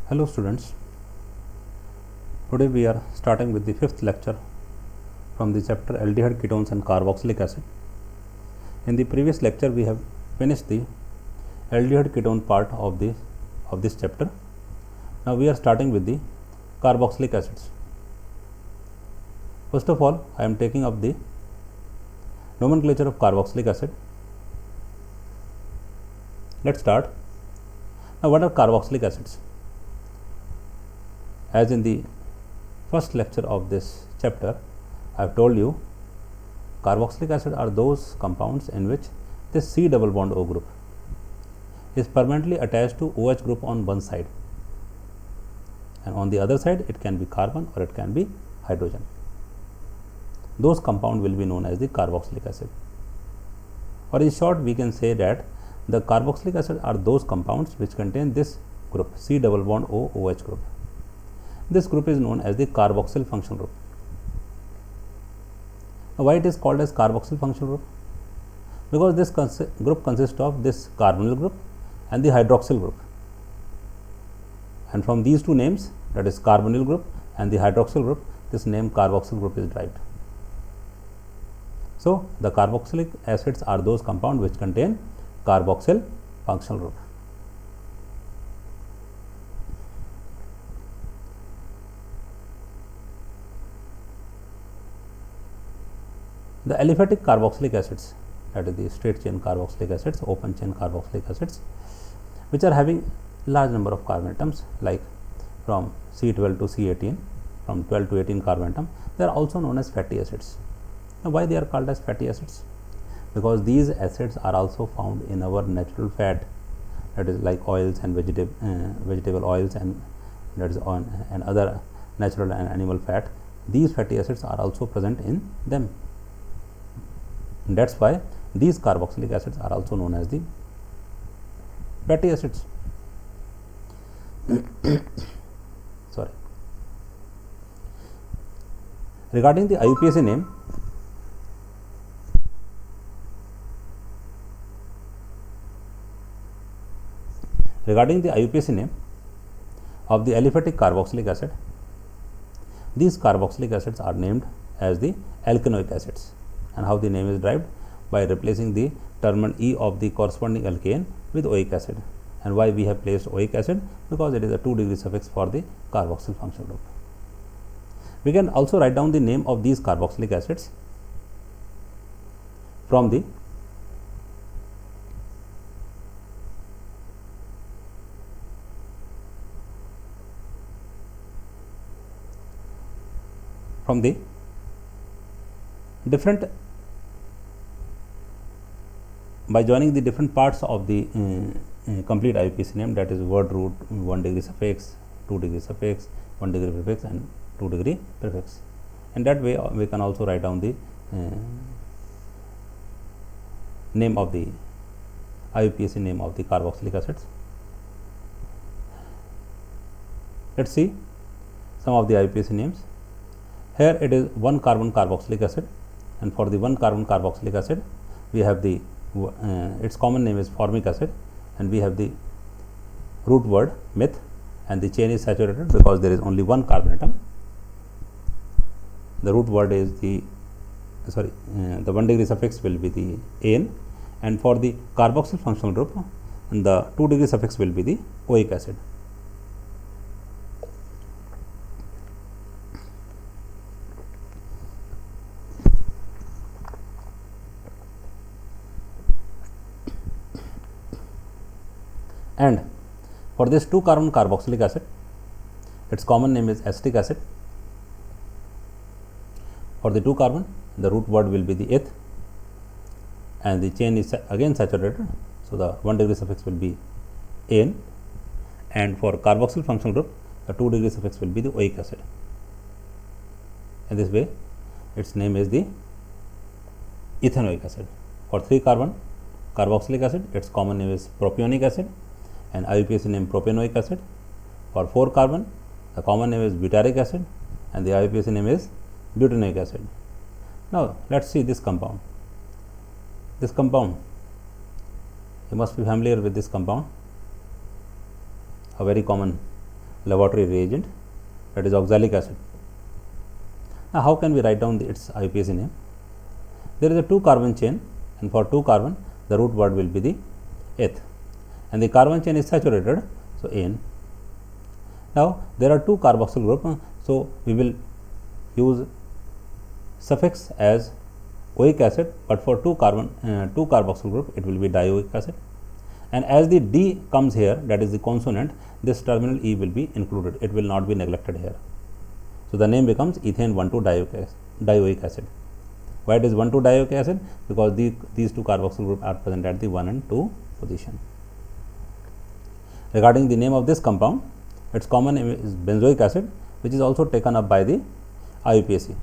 Hello students, today we are starting with the fifth lecture from the chapter aldehyde ketones and carboxylic acid. In the previous lecture we have finished the aldehyde ketone part of this chapter. Now we are starting with the carboxylic acids. First of all, I am taking up the nomenclature of carboxylic acid. Let's start. Now what are carboxylic acids? As in the first lecture of this chapter, I have told you carboxylic acid are those compounds in which this C double bond O group is permanently attached to OH group on one side, and on the other side it can be carbon or it can be hydrogen. Those compound will be known as the carboxylic acid, or in short we can say that the carboxylic acid are those compounds which contain this group C double bond O OH group. This group is known as the carboxyl functional group. Now, why it is called as carboxyl functional group? Because this group consists of this carbonyl group and the hydroxyl group, and from these two names, that is carbonyl group and the hydroxyl group, this name carboxyl group is derived. So the carboxylic acids are those compounds which contain carboxyl functional group. The aliphatic carboxylic acids, that is the straight chain carboxylic acids, open chain carboxylic acids, which are having large number of carbon atoms, like from C12 to C18, from 12 to 18 carbon atom, they are also known as fatty acids. Now why they are called as fatty acids? Because these acids are also found in our natural fat, that is like oils and vegetable oils, and that is and other natural and animal fat. These fatty acids are also present in them. That's why these carboxylic acids are also known as the fatty acids. Sorry. Regarding the IUPAC name, of the aliphatic carboxylic acid, these carboxylic acids are named as the alkanoic acids. And how the name is derived? By replacing the terminal E of the corresponding alkane with oic acid. And why we have placed oic acid? Because it is a 2 degree suffix for the carboxyl functional group. We can also write down the name of these carboxylic acids from the different, by joining the different parts of the complete IUPAC name, that is word root, 1 degree suffix, 2 degree suffix, 1 degree prefix and 2 degree prefix. In that way we can also write down the name of the IUPAC name of the carboxylic acids. Let's see some of the IUPAC names. Here it is 1 carbon carboxylic acid, and for the 1 carbon carboxylic acid we have the its common name is formic acid, and we have the root word meth, and the chain is saturated because there is only 1 carbon atom. The root word is the 1 degree suffix will be the AN, and for the carboxyl functional group the 2 degree suffix will be the oic acid. And for this 2 carbon carboxylic acid, its common name is acetic acid. For the 2 carbon, the root word will be the eth, and the chain is again saturated, so the 1 degree suffix will be an, and for carboxyl functional group the 2 degree suffix will be the oic acid. In this way its name is the ethanoic acid. For 3 carbon carboxylic acid, its common name is propionic acid, and IUPAC name propanoic acid. For 4 carbon, the common name is butyric acid, and the IUPAC name is butanoic acid. Now let us see this compound. You must be familiar with this compound, a very common laboratory reagent, that is oxalic acid. Now, how can we write down its IUPAC name? There is a 2 carbon chain, and for 2 carbon the root word will be the eth, and the carbon chain is saturated, so N. Now, there are 2 carboxyl group, so we will use suffix as oic acid, but for 2 carboxyl group it will be dioic acid, and as the D comes here, that is the consonant, this terminal E will be included, it will not be neglected here. So, the name becomes ethane 1,2-dioic acid. Why it is 1,2-dioic acid? Because these 2 carboxyl group are present at the 1 and 2 position. Regarding the name of this compound, its common name is benzoic acid, which is also taken up by the IUPAC.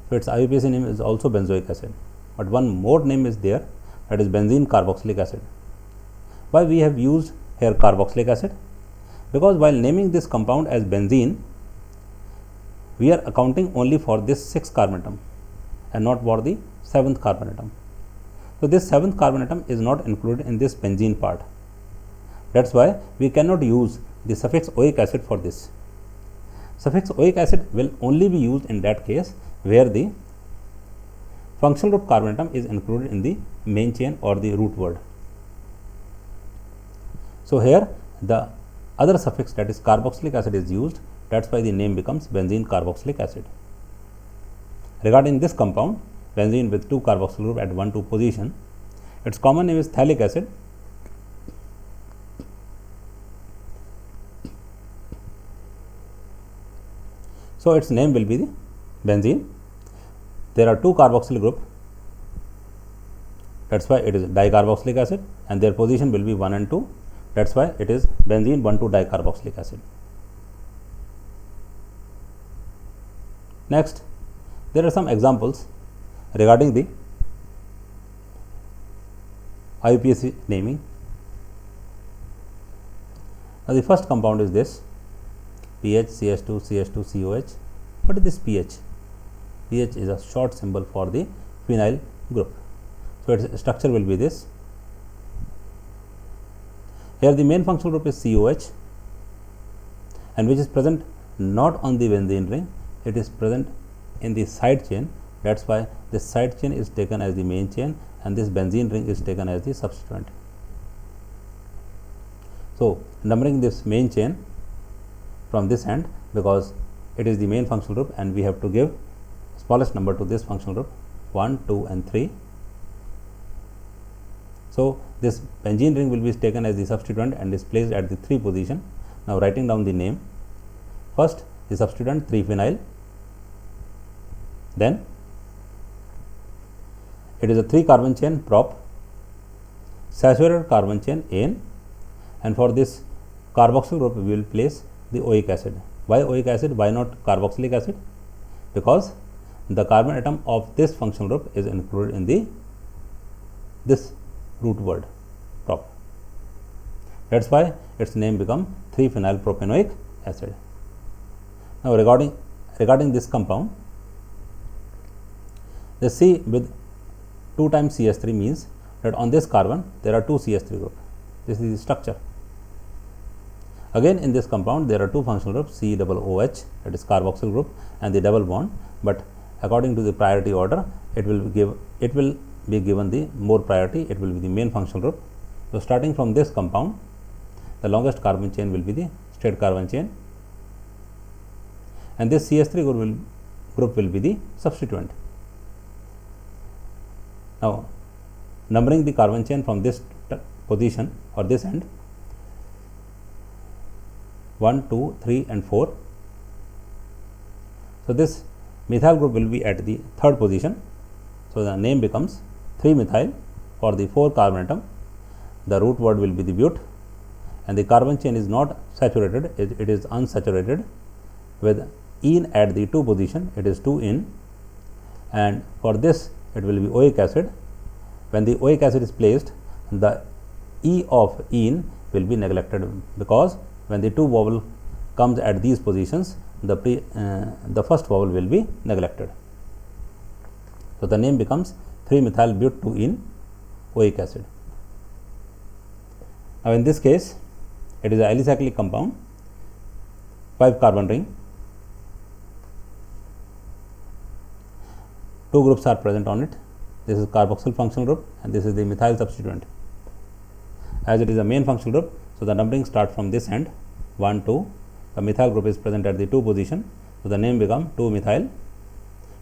So, its IUPAC name is also benzoic acid, but one more name is there, that is benzene carboxylic acid. Why we have used here carboxylic acid? Because while naming this compound as benzene, we are accounting only for this 6th carbon atom and not for the 7th carbon atom. So, this 7th carbon atom is not included in this benzene part. That is why we cannot use the suffix oic acid for this. Suffix oic acid will only be used in that case where the functional group carbon atom is included in the main chain or the root word. So, here the other suffix, that is carboxylic acid, is used, that is why the name becomes benzene carboxylic acid. Regarding this compound, benzene with 2 carboxyl group at 1,2 position, its common name is phthalic acid. So, its name will be the benzene. There are 2 carboxyl group, that is why it is dicarboxylic acid, and their position will be 1 and 2, that is why it is benzene 1,2-dicarboxylic acid. Next, there are some examples regarding the IUPAC naming. Now, the first compound is this PH CH2 CH2 COH. What is this pH? pH is a short symbol for the phenyl group. So, its structure will be this. Here the main functional group is COH, and which is present not on the benzene ring, it is present in the side chain. That is why this side chain is taken as the main chain and this benzene ring is taken as the substituent. So, numbering this main chain from this end, because it is the main functional group and we have to give smallest number to this functional group 1, 2 and 3. So, this benzene ring will be taken as the substituent and is placed at the 3 position. Now, writing down the name, first the substituent 3-phenyl, then it is a 3 carbon chain prop, saturated carbon chain N, and for this carboxyl group we will place the oic acid. Why oic acid? Why not carboxylic acid? Because the carbon atom of this functional group is included in this root word prop. That is why its name become 3-phenyl propanoic acid. Now, regarding this compound, the C with 2 times CH3 means that on this carbon there are 2 CH3 group. This is the structure. Again, in this compound there are 2 functional groups, COOH, that is carboxyl group, and the double bond, but according to the priority order it will be given the more priority, it will be the main functional group. So, starting from this compound, the longest carbon chain will be the straight carbon chain, and this CH3 group will be the substituent. Now, numbering the carbon chain from this position or this end, 1, 2, 3 and 4. So, this methyl group will be at the 3rd position. So, the name becomes 3-methyl for the 4 carbon atom. The root word will be the but, and the carbon chain is not saturated, it is unsaturated with ene at the 2 position, it is 2-ene, and for this it will be oic acid. When the oic acid is placed, the E of ene will be neglected, because when the 2 vowel comes at these positions, the first vowel will be neglected. So, the name becomes 3-methyl but 2-ene oic acid. Now, in this case it is a alicyclic compound, 5 carbon ring. 2 groups are present on it. This is carboxyl functional group and this is the methyl substituent. As it is a main functional group, so the numbering starts from this end 1, 2. The methyl group is present at the 2 position, so the name becomes 2-methyl.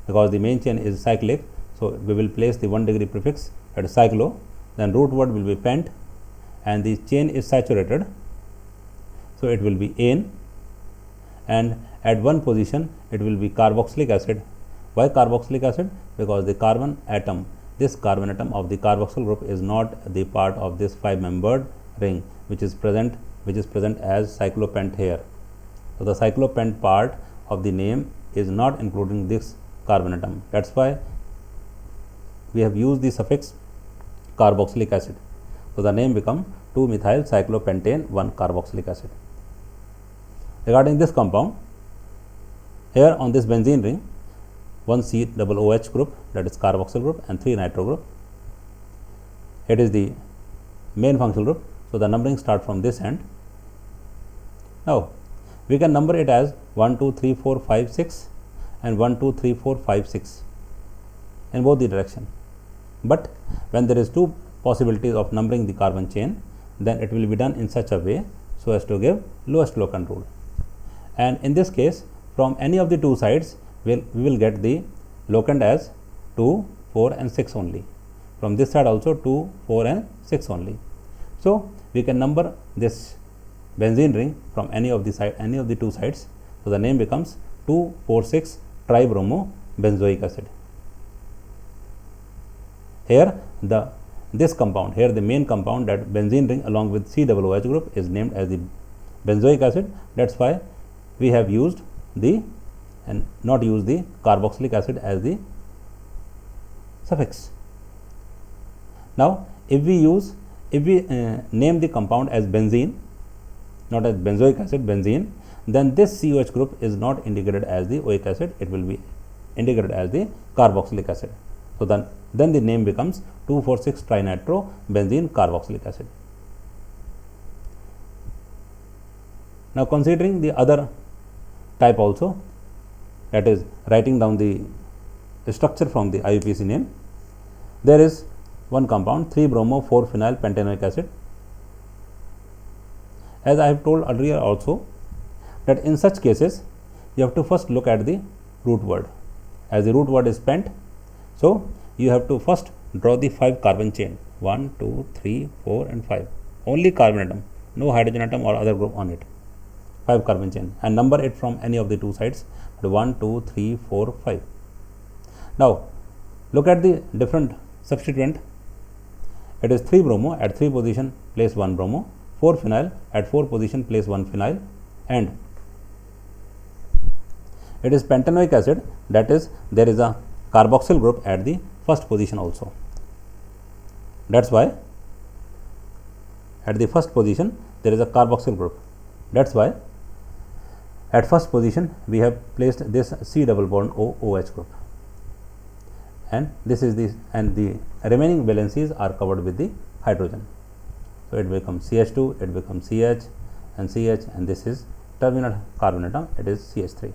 Because the main chain is cyclic, so we will place the 1 degree prefix at cyclo, then root word will be pent, and the chain is saturated, so it will be ane, and at one position it will be carboxylic acid. Why carboxylic acid? Because the carbon atom, this carbon atom of the carboxyl group is not the part of this 5-membered ring which is present as cyclopent here. So the cyclopent part of the name is not including this carbon atom. That's why we have used the suffix carboxylic acid. So the name become 2-methyl cyclopentane 1-carboxylic acid. Regarding this compound, here on this benzene ring, 1 COOH group, that is carboxyl group, and 3 nitro group. It is the main functional group, so the numbering start from this end. Now we can number it as 1, 2, 3, 4, 5, 6 and 1, 2, 3, 4, 5, 6 in both the direction. But when there is 2 possibilities of numbering the carbon chain, then it will be done in such a way so as to give lowest low control. And in this case, from any of the 2 sides, we will get the locand as 2, 4 and 6 only. From this side also 2, 4 and 6 only. So we can number this benzene ring from any of the 2 sides. So the name becomes 2,4,6 tribromo benzoic acid. Here this compound, here the main compound, that benzene ring along with COOH group, is named as the benzoic acid. That's why we have used and not use the carboxylic acid as the suffix. Now if we name the compound as benzene, not as benzoic acid, benzene, then this COH group is not indicated as the oic acid, it will be indicated as the carboxylic acid. So then the name becomes 2,4,6 trinitro benzene carboxylic acid. Now considering the other type also, that is writing down the structure from the IUPAC name, there is one compound 3-bromo 4-phenyl pentanoic acid. As I have told earlier also, that in such cases you have to first look at the root word. As the root word is pent, so you have to first draw the 5 carbon chain 1, 2, 3, 4 and 5. Only carbon atom, no hydrogen atom or other group on it. 5 carbon chain, and number it from any of the 2 sides, 1, 2, 3, 4, 5. Now look at the different substituent. It is 3-bromo, at 3 position place 1-bromo, 4-phenyl, at 4 position place 1-phenyl, and it is pentanoic acid, that is there is a carboxyl group at the first position also. That's why at the first position there is a carboxyl group. That's why at first position we have placed this C double bond OH group, and this is the remaining valencies are covered with the hydrogen. So it becomes CH2, it becomes CH and CH, and this is terminal carbon atom, it is CH3.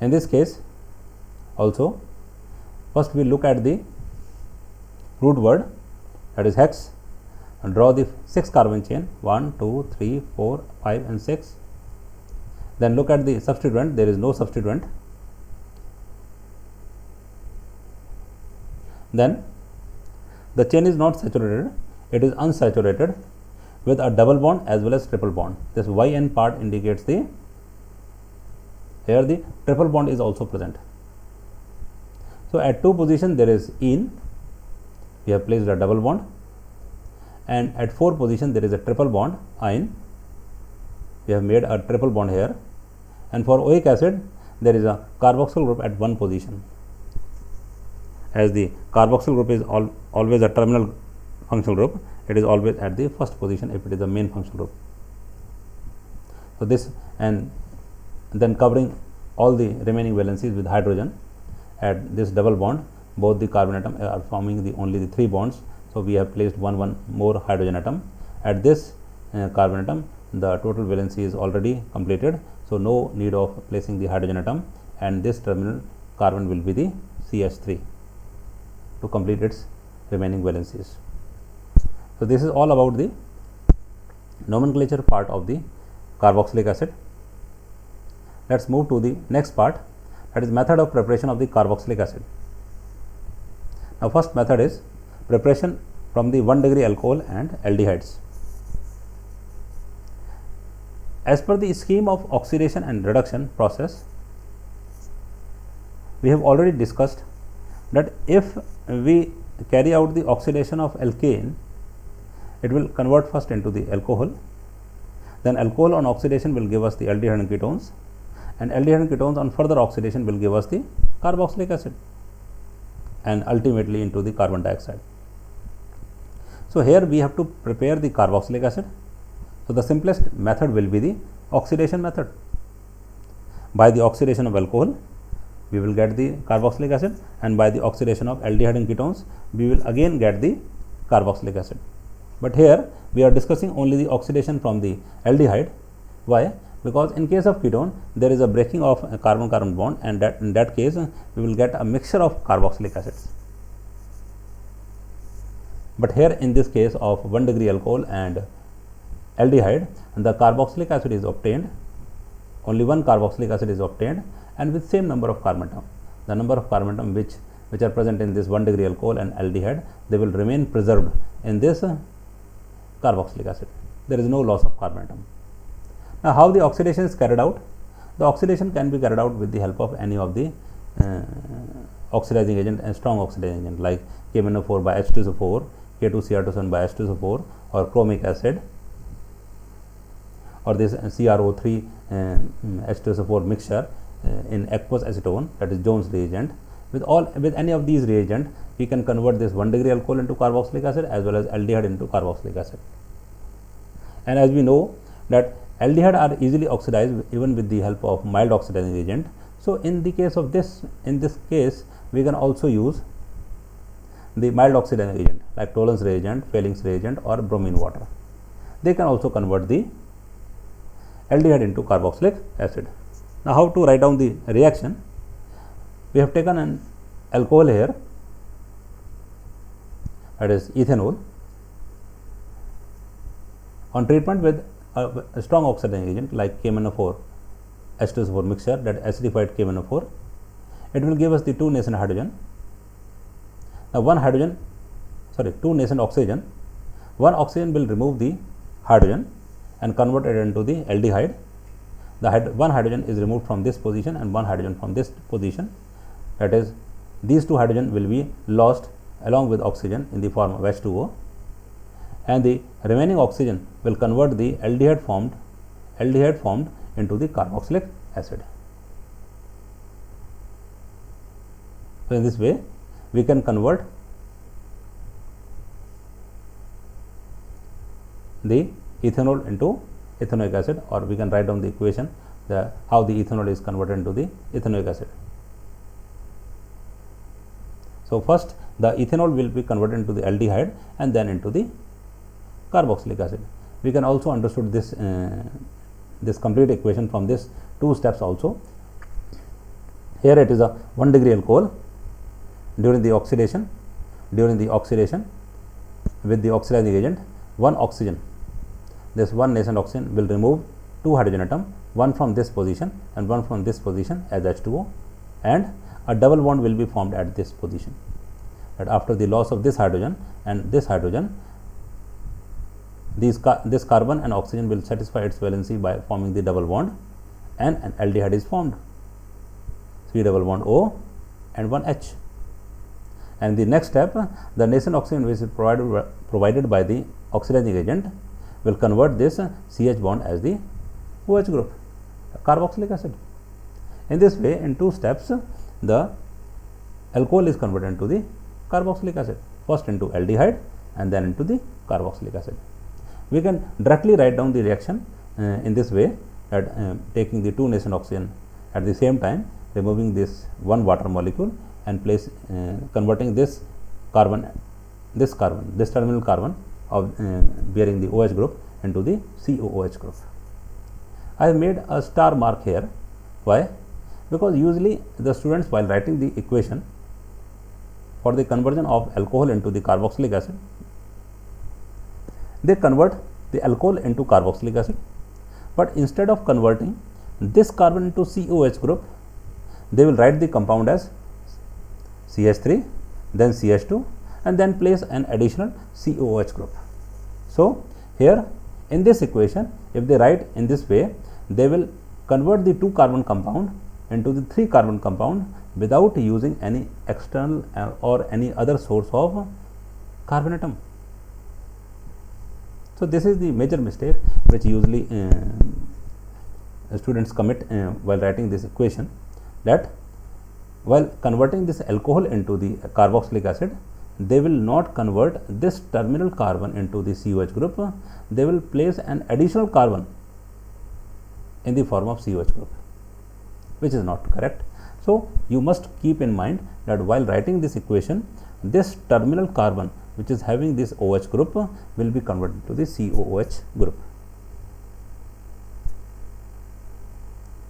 In this case also, first we look at the root word, that is hex, and draw the 6 carbon chain 1, 2, 3, 4, 5 and 6. Then look at the substituent, there is no substituent. Then the chain is not saturated, it is unsaturated with a double bond as well as triple bond. This YN part indicates the, here the triple bond is also present. So at 2 position there is ene, we have placed a double bond, and at 4 position there is a triple bond ine, we have made a triple bond here, and for oic acid there is a carboxyl group at 1 position. As the carboxyl group is always a terminal functional group, it is always at the first position if it is the main functional group. So this, and then covering all the remaining valencies with hydrogen. At this double bond, both the carbon atom are forming only the 3 bonds. So we have placed one more hydrogen atom. At this carbon atom, the total valency is already completed, so no need of placing the hydrogen atom, and this terminal carbon will be the CH3 to complete its remaining valencies. So this is all about the nomenclature part of the carboxylic acid. Let's move to the next part, that is method of preparation of the carboxylic acid. Now first method is preparation from the 1 degree alcohol and aldehydes. As per the scheme of oxidation and reduction process, we have already discussed that if we carry out the oxidation of alkane, it will convert first into the alcohol, then alcohol on oxidation will give us the aldehyde and ketones, and aldehyde and ketones on further oxidation will give us the carboxylic acid and ultimately into the carbon dioxide. So here we have to prepare the carboxylic acid. So the simplest method will be the oxidation method. By the oxidation of alcohol, we will get the carboxylic acid, and by the oxidation of aldehyde and ketones, we will again get the carboxylic acid. But here we are discussing only the oxidation from the aldehyde. Why? Because in case of ketone, there is a breaking of a carbon-carbon bond, and that in that case we will get a mixture of carboxylic acids. But here in this case of 1 degree alcohol and aldehyde, the carboxylic acid is obtained, only one carboxylic acid is obtained, and with same number of carbon atom. The number of carbon atom which are present in this 1 degree alcohol and aldehyde, they will remain preserved in this carboxylic acid. There is no loss of carbon atom. Now how the oxidation is carried out? The oxidation can be carried out with the help of any of the oxidizing agent and strong oxidizing agent like KMnO4 by H2SO4, K2Cr2 by H2SO4, or chromic acid, or this CrO3 H2SO4 mixture in aqueous acetone, that is Jones reagent. With any of these reagent, we can convert this 1 degree alcohol into carboxylic acid as well as aldehyde into carboxylic acid. And as we know that aldehyde are easily oxidized even with the help of mild oxidizing agent. So in the case of this, in this case, we can also use the mild oxidizing agent like Tollens reagent, Fehling's reagent, or bromine water. They can also convert the aldehyde into carboxylic acid. Now how to write down the reaction? We have taken an alcohol here, that is ethanol. On treatment with a strong oxidizing agent like KMnO4 H2SO4 mixture, that acidified KMnO4, it will give us the 2 nascent hydrogen. Now two nascent oxygen. One oxygen will remove the hydrogen and convert it into the aldehyde. One hydrogen is removed from this position and one hydrogen from this position. That is, these 2 hydrogen will be lost along with oxygen in the form of H2O, and the remaining oxygen will convert the aldehyde formed into the carboxylic acid. So in this way, we can convert the ethanol into ethanoic acid, or we can write down the equation how the ethanol is converted into the ethanoic acid. So first the ethanol will be converted into the aldehyde and then into the carboxylic acid. We can also understood this this complete equation from this 2 steps also. Here it is a 1 degree alcohol. During the oxidation with the oxidizing agent, one oxygen, this one nascent oxygen will remove 2 hydrogen atom, one from this position and one from this position as H2O, and a double bond will be formed at this position. That after the loss of this hydrogen and this hydrogen, this carbon and oxygen will satisfy its valency by forming the double bond, and an aldehyde is formed, 3 double bond O and 1 H. And the next step, the nascent oxygen which is provided by the oxidizing agent will convert this CH bond as the OH group, carboxylic acid. In this way, in 2 steps, the alcohol is converted into the carboxylic acid, first into aldehyde and then into the carboxylic acid. We can directly write down the reaction in this way, that taking the 2 nascent oxygen at the same time, removing this one water molecule and converting this terminal carbon of bearing the OH group into the COOH group. I have made a star mark here. Why? Because usually the students, while writing the equation for the conversion of alcohol into the carboxylic acid, they convert the alcohol into carboxylic acid, but instead of converting this carbon into COH group, they will write the compound as CH3, then CH2, and then place an additional COOH group. So here in this equation, if they write in this way, they will convert the 2 carbon compound into the 3 carbon compound without using any external or any other source of carbon atom. So this is the major mistake which usually students commit while writing this equation, that while converting this alcohol into the carboxylic acid, they will not convert this terminal carbon into the COH group, they will place an additional carbon in the form of COH group, which is not correct. So you must keep in mind that while writing this equation, this terminal carbon which is having this OH group will be converted to the COOH group.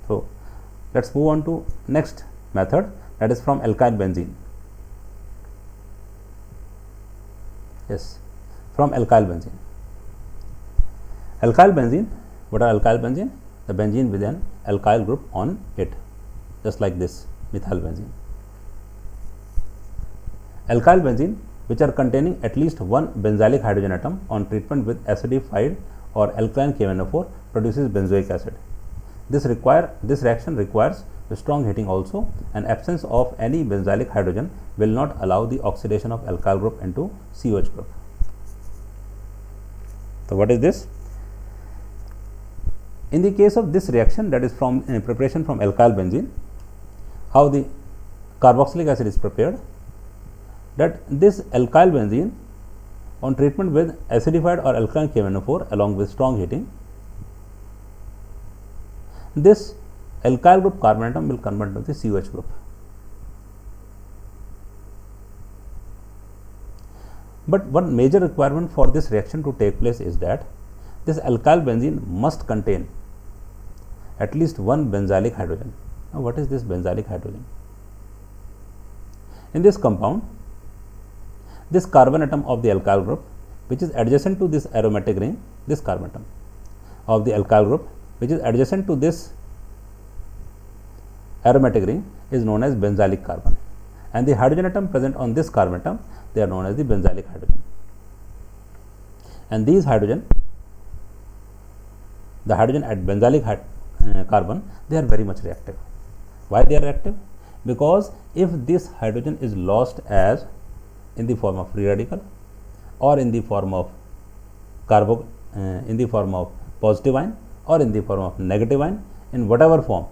So let's move on to next method, that is from alkyl benzene. Yes, from alkyl benzene. Alkyl benzene, what are alkyl benzene? The benzene with an alkyl group on it, just like this methyl benzene. Alkyl benzene which are containing at least one benzylic hydrogen atom on treatment with acidified or alkaline KMnO4 produces benzoic acid. This reaction requires strong heating also, and absence of any benzylic hydrogen will not allow the oxidation of alkyl group into COH group. So what is this? In the case of this reaction, that is from preparation from alkyl benzene, how the carboxylic acid is prepared, that this alkyl benzene on treatment with acidified or alkaline KMnO4 along with strong heating, this alkyl group carbon atom will convert to the COH group. But one major requirement for this reaction to take place is that this alkyl benzene must contain at least one benzylic hydrogen. Now what is this benzylic hydrogen? In this compound, this carbon atom of the alkyl group which is adjacent to this aromatic ring, this carbon atom of the alkyl group which is adjacent to this aromatic ring is known as benzylic carbon, and the hydrogen atom present on this carbon atom, they are known as the benzylic hydrogen. And these hydrogen, the hydrogen at benzylic carbon, they are very much reactive. Why they are reactive? Because if this hydrogen is lost as in the form of free radical or in the form of in the form of positive ion or in the form of negative ion, in whatever form,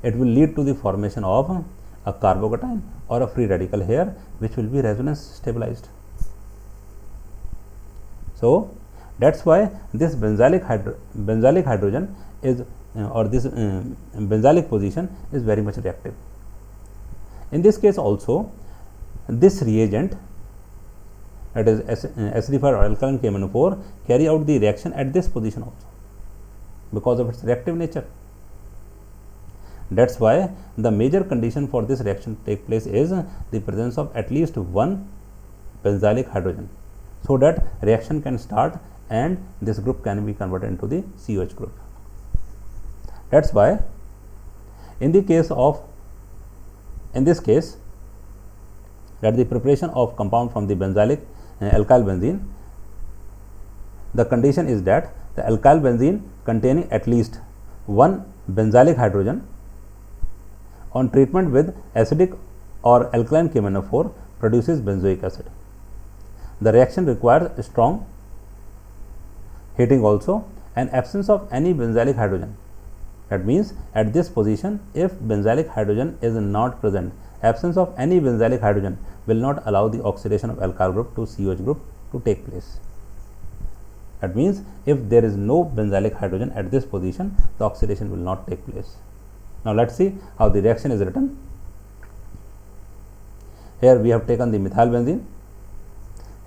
it will lead to the formation of a carbocation or a free radical here, which will be resonance stabilized. So that's why this benzylic hydrogen is or this benzylic position is very much reactive. In this case also, this reagent, that is acidified or alkaline KMnO4, carry out the reaction at this position also because of its reactive nature. That's why the major condition for this reaction to take place is the presence of at least one benzylic hydrogen, so that reaction can start and this group can be converted into the COH group. That's why in this case that the preparation of compound from the benzylic alkyl benzene, the condition is that the alkyl benzene containing at least one benzylic hydrogen on treatment with acidic or alkaline KMnO4 produces benzoic acid. The reaction requires strong heating also and absence of any benzylic hydrogen. That means at this position, if benzylic hydrogen is not present, absence of any benzylic hydrogen will not allow the oxidation of alkyl group to COH group to take place. That means if there is no benzylic hydrogen at this position, the oxidation will not take place. Now let's see how the reaction is written. Here we have taken the methyl benzene,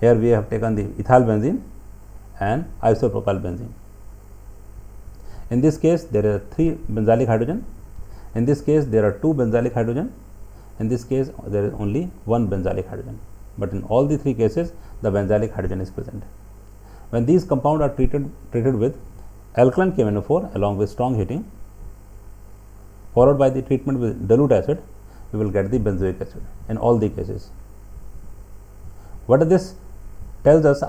here we have taken the ethyl benzene, and isopropyl benzene. In this case, there are 3 benzylic hydrogen. In this case, there are 2 benzylic hydrogen. In this case, there is only 1 benzylic hydrogen. But in all the 3 cases, the benzylic hydrogen is present. When these compounds are treated with alkaline KMnO4 along with strong heating, followed by the treatment with dilute acid, we will get the benzoic acid in all the cases. What this tells us,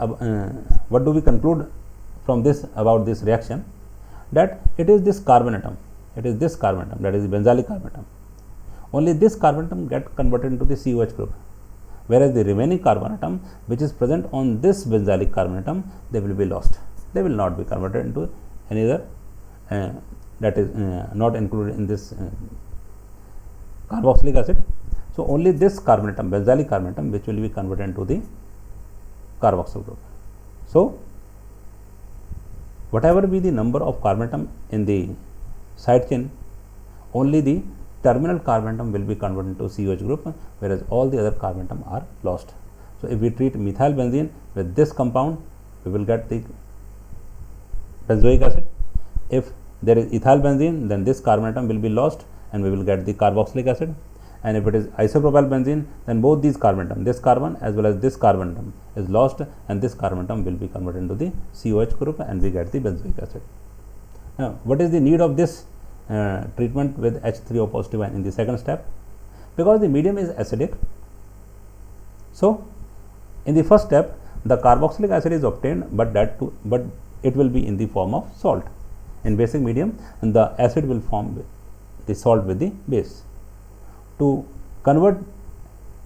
what do we conclude from this about this reaction? That it is this carbon atom, that is the benzylic carbon atom. Only this carbon atom get converted into the COH group, whereas the remaining carbon atom which is present on this benzylic carbon atom, they will be lost. They will not be converted into any other that is not included in this carboxylic acid. So only this carbon atom, benzylic carbon atom, which will be converted into the carboxyl group. So whatever be the number of carbon atom in the side chain, only the terminal carbon atom will be converted into COH group, whereas all the other carbon atom are lost. So if we treat methyl benzene with this compound, we will get the benzoic acid. If there is ethyl benzene, then this carbon atom will be lost and we will get the carboxylic acid. And if it is isopropyl benzene, then both these carbon atom, this carbon as well as this carbon atom is lost, and this carbon atom will be converted into the COH group and we get the benzoic acid. Now, what is the need of this treatment with H3O positive ion in the second step? Because the medium is acidic. So in the first step, the carboxylic acid is obtained, but it will be in the form of salt. In basic medium, and the acid will form the salt with the base. To convert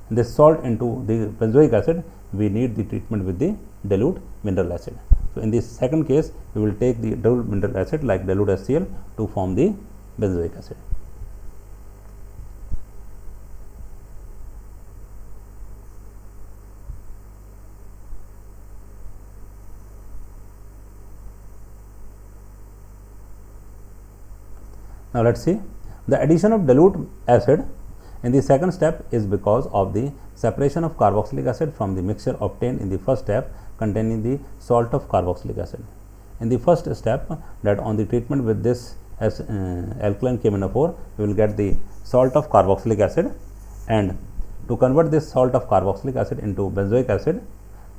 this salt into the benzoic acid, we need the treatment with the dilute mineral acid. So in this second case, we will take the dilute mineral acid like dilute HCl to form the benzoic acid. Now let us see, the addition of dilute acid in the second step is because of the separation of carboxylic acid from the mixture obtained in the first step containing the salt of carboxylic acid. In the first step, that on the treatment with this as alkaline KMnO4, we will get the salt of carboxylic acid, and to convert this salt of carboxylic acid into benzoic acid,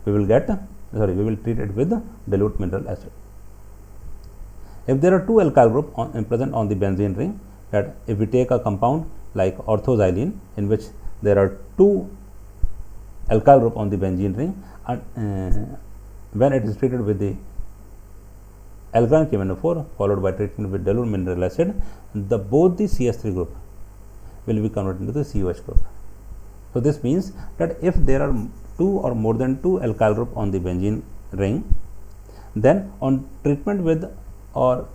we will treat it with dilute mineral acid. If there are 2 alkyl group present on the benzene ring, that if we take a compound like orthoxylene in which there are 2 alkyl group on the benzene ring, and when it is treated with the alkaline KMnO4 followed by treatment with dilute mineral acid, both the CH3 group will be converted into the COH group. So this means that if there are 2 or more than 2 alkyl group on the benzene ring, then on treatment with or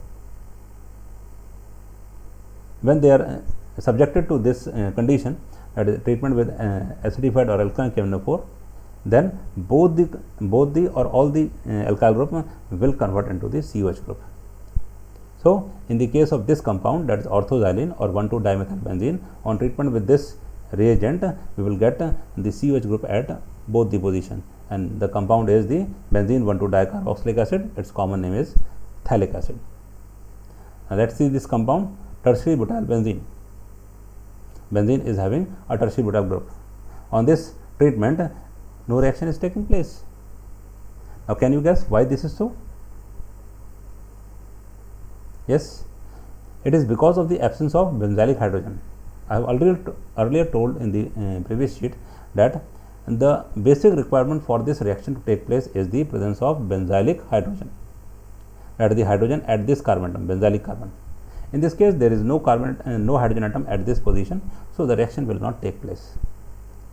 when they are subjected to this condition, that is treatment with acidified or alkaline KMnO4, then both the or all the alkyl group will convert into the COH group. So in the case of this compound, that is orthoxylene or 1,2-dimethylbenzene, on treatment with this reagent, we will get the COH group at both the position, and the compound is the benzene 1,2-dicarboxylic acid. Its common name is phthalic acid. Now let us see this compound, tertiary butyl benzene. Benzene is having a tertiary butyl group. On this treatment, no reaction is taking place. Now can you guess why this is so? Yes, it is because of the absence of benzylic hydrogen. I have earlier told in the previous sheet that the basic requirement for this reaction to take place is the presence of benzylic hydrogen, that is the hydrogen at this carbon atom, benzylic carbon. In this case, there is no hydrogen atom at this position, so the reaction will not take place.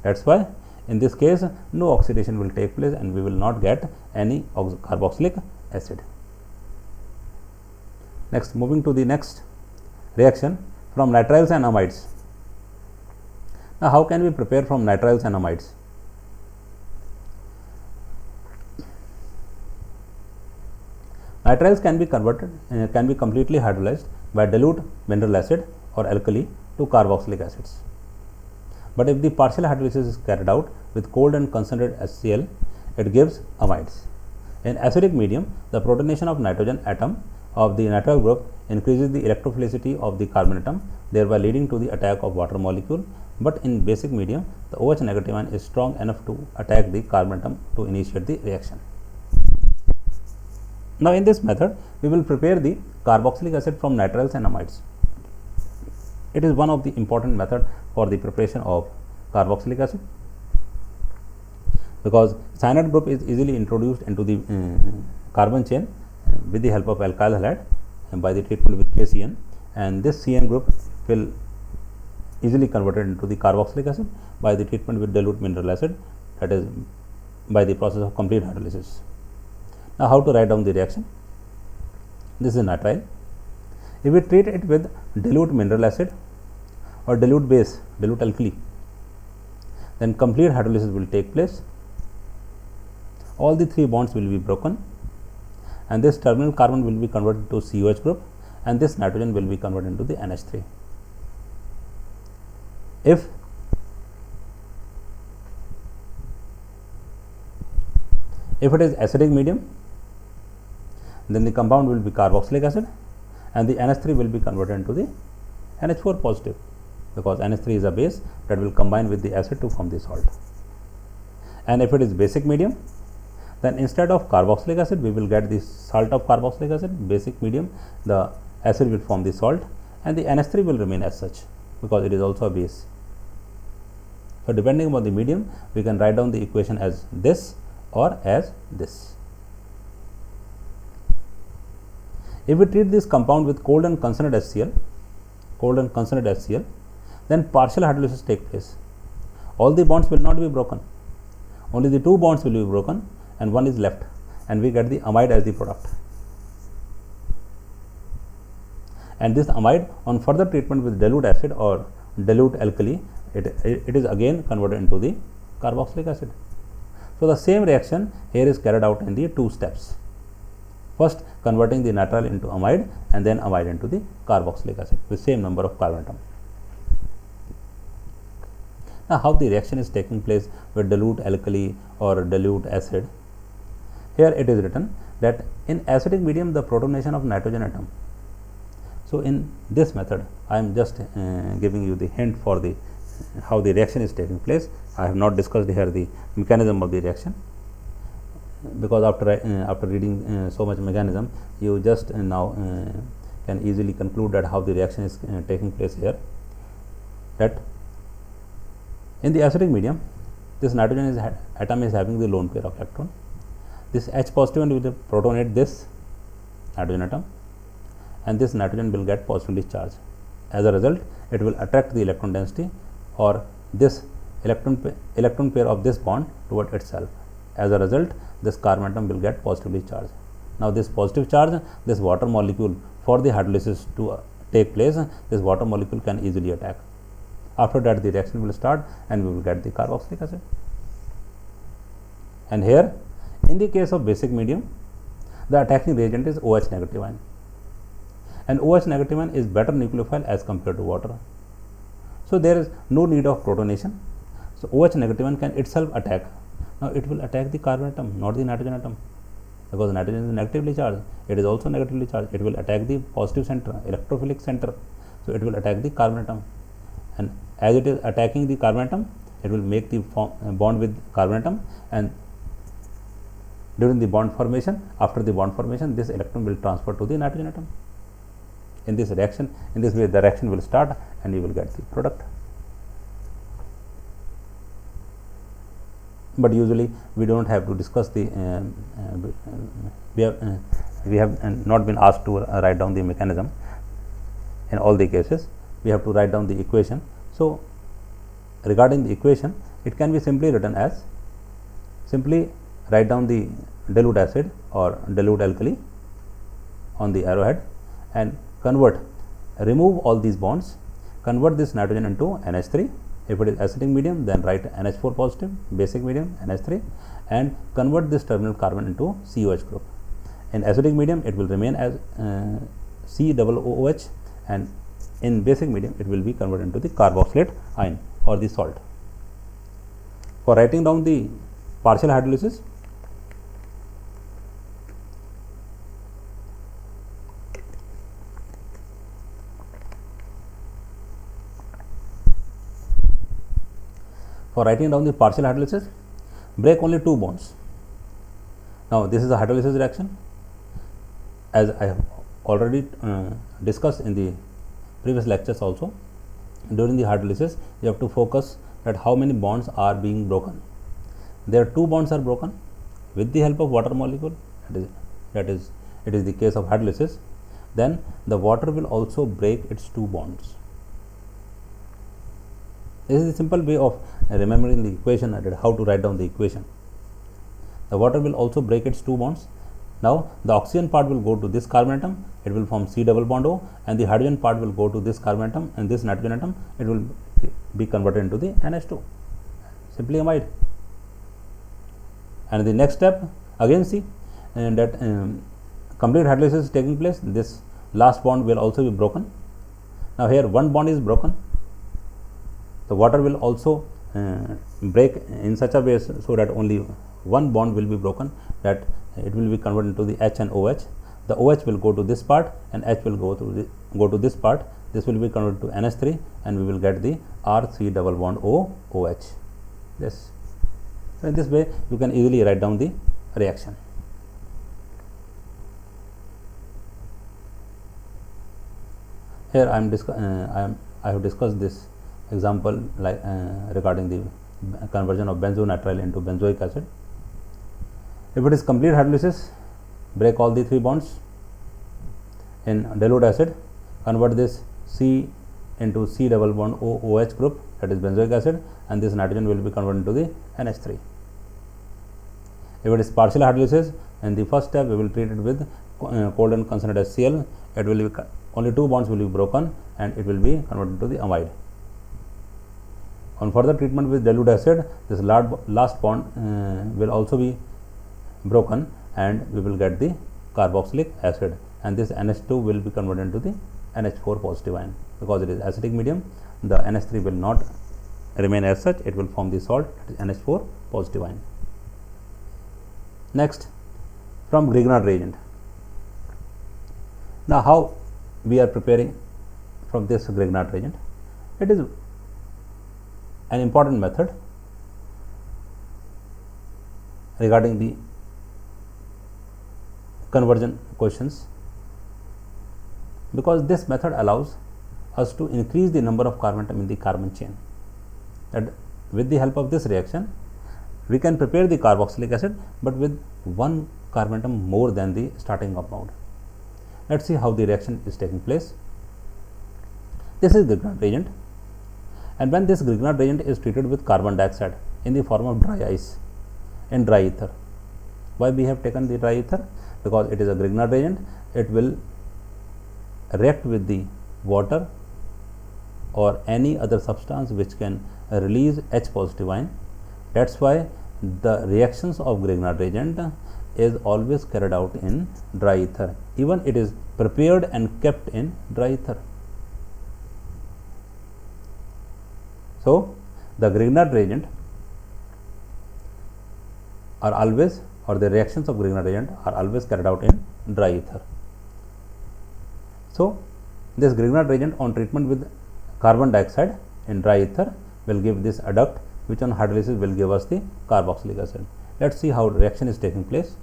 That is why in this case no oxidation will take place and we will not get any carboxylic acid. Next, moving to the next reaction from nitriles and amides. Now how can we prepare from nitriles and amides? Nitriles can be converted, can be completely hydrolyzed by dilute mineral acid or alkali to carboxylic acids. But if the partial hydrolysis is carried out with cold and concentrated HCl, it gives amides. In acidic medium, the protonation of nitrogen atom of the nitrile group increases the electrophilicity of the carbon atom, thereby leading to the attack of water molecule. But in basic medium, the OH negative ion is strong enough to attack the carbon atom to initiate the reaction. Now, in this method, we will prepare the carboxylic acid from nitriles and amides. It is one of the important method for the preparation of carboxylic acid, because cyanide group is easily introduced into the carbon chain with the help of alkyl halide by the treatment with KCN, and this CN group will easily converted into the carboxylic acid by the treatment with dilute mineral acid, that is by the process of complete hydrolysis. Now, how to write down the reaction? This is nitrile. If we treat it with dilute mineral acid or dilute base, dilute alkali, then complete hydrolysis will take place. All the three bonds will be broken, and this terminal carbon will be converted to COH group, and this nitrogen will be converted into the NH3. If it is acidic medium, then the compound will be carboxylic acid, and the NH3 will be converted into the NH4 positive, because NH3 is a base that will combine with the acid to form the salt. And if it is basic medium, then instead of carboxylic acid, we will get the salt of carboxylic acid. Basic medium, the acid will form the salt, and the NH3 will remain as such, because it is also a base. So, depending upon the medium, we can write down the equation as this or as this. If we treat this compound with cold and concentrated HCl, then partial hydrolysis take place. All the bonds will not be broken, only the two bonds will be broken and one is left, and we get the amide as the product. And this amide, on further treatment with dilute acid or dilute alkali, it is again converted into the carboxylic acid. So, the same reaction here is carried out in the two steps. First, converting the nitrile into amide, and then amide into the carboxylic acid with same number of carbon atom. Now, how the reaction is taking place with dilute alkali or dilute acid? Here it is written that in acidic medium, the protonation of nitrogen atom. So, in this method, I am just giving you the hint for the how the reaction is taking place. I have not discussed here the mechanism of the reaction, because after reading so much mechanism, you just now can easily conclude that how the reaction is taking place here. That in the acidic medium, this nitrogen atom is having the lone pair of electron. This H positive will protonate this nitrogen atom, and this nitrogen will get positively charged. As a result, it will attract the electron density or this electron pair of this bond toward itself. As a result, this carbon atom will get positively charged. Now, this positive charge, this water molecule, for the hydrolysis to take place, this water molecule can easily attack. After that, the reaction will start and we will get the carboxylic acid. And here, in the case of basic medium, the attacking reagent is OH negative ion, and OH negative ion is better nucleophile as compared to water. So, there is no need of protonation. So, OH negative ion can itself attack. Now, it will attack the carbon atom, not the nitrogen atom, because nitrogen is negatively charged. It is also negatively charged. It will attack the positive center, electrophilic center. So, it will attack the carbon atom, and as it is attacking the carbon atom, it will make the bond with carbon atom, and during the bond formation, after the bond formation, this electron will transfer to the nitrogen atom. In this reaction, in this way, the reaction will start and you will get the product. But usually we do not have to discuss the we have not been asked to write down the mechanism in all the cases. We have to write down the equation. So, regarding the equation, it can be simply written as, simply write down the dilute acid or dilute alkali on the arrowhead and remove all these bonds, convert this nitrogen into NH3. If it is acidic medium, then write NH4 positive, basic medium NH3, and convert this terminal carbon into COH group. In acidic medium, it will remain as COOH, and in basic medium, it will be converted into the carboxylate ion or the salt. For writing down the partial hydrolysis, For writing down the partial hydrolysis, break only 2 bonds. Now this is a hydrolysis reaction. As I have already discussed in the previous lectures also, during the hydrolysis you have to focus that how many bonds are being broken. There 2 bonds are broken with the help of water molecule, it is the case of hydrolysis. Then the water will also break its 2 bonds. This is the simple way of remembering the equation, how to write down the equation. The water will also break its 2 bonds. Now the oxygen part will go to this carbon atom, it will form C double bond O, and the hydrogen part will go to this carbon atom and this nitrogen atom, it will be converted into the NH2, simply amide. And the next step, again see that complete hydrolysis is taking place. This last bond will also be broken. Now here 1 bond is broken. The water will also break in such a way so that only 1 bond will be broken, that it will be converted into the H and OH. The OH will go to this part and H will go to this part. This will be converted to NH3 and we will get the R3 double bond O OH. Yes. So in this way you can easily write down the reaction. Here I have discussed this example like regarding the conversion of benzonitrile into benzoic acid. If it is complete hydrolysis, break all the 3 bonds in dilute acid, convert this C into C double bond O OH group, that is benzoic acid, and this nitrogen will be converted into the NH3. If it is partial hydrolysis, in the first step we will treat it with cold and concentrated HCl. It will be only 2 bonds will be broken and it will be converted to the amide. On further treatment with dilute acid, this last bond will also be broken and we will get the carboxylic acid, and this NH2 will be converted into the NH4 positive ion. Because it is acidic medium, the NH3 will not remain as such, it will form the salt, that is NH4 positive ion. Next, from Grignard reagent. Now how we are preparing from this Grignard reagent? It is an important method regarding the conversion questions, because this method allows us to increase the number of carbon atom in the carbon chain. That with the help of this reaction we can prepare the carboxylic acid, but with 1 carbon atom more than the starting compound. Let us see how the reaction is taking place. This is Grignard reagent, and when this Grignard reagent is treated with carbon dioxide in the form of dry ice and dry ether. Why we have taken the dry ether? Because it is a Grignard reagent, it will react with the water or any other substance which can release H positive ion. That is why the reactions of Grignard reagent is always carried out in dry ether, even it is prepared and kept in dry ether. So the Grignard reagent are always, or the reactions of Grignard reagent are always carried out in dry ether. So this Grignard reagent on treatment with carbon dioxide in dry ether will give this adduct, which on hydrolysis will give us the carboxylic acid. Let us see how reaction is taking place.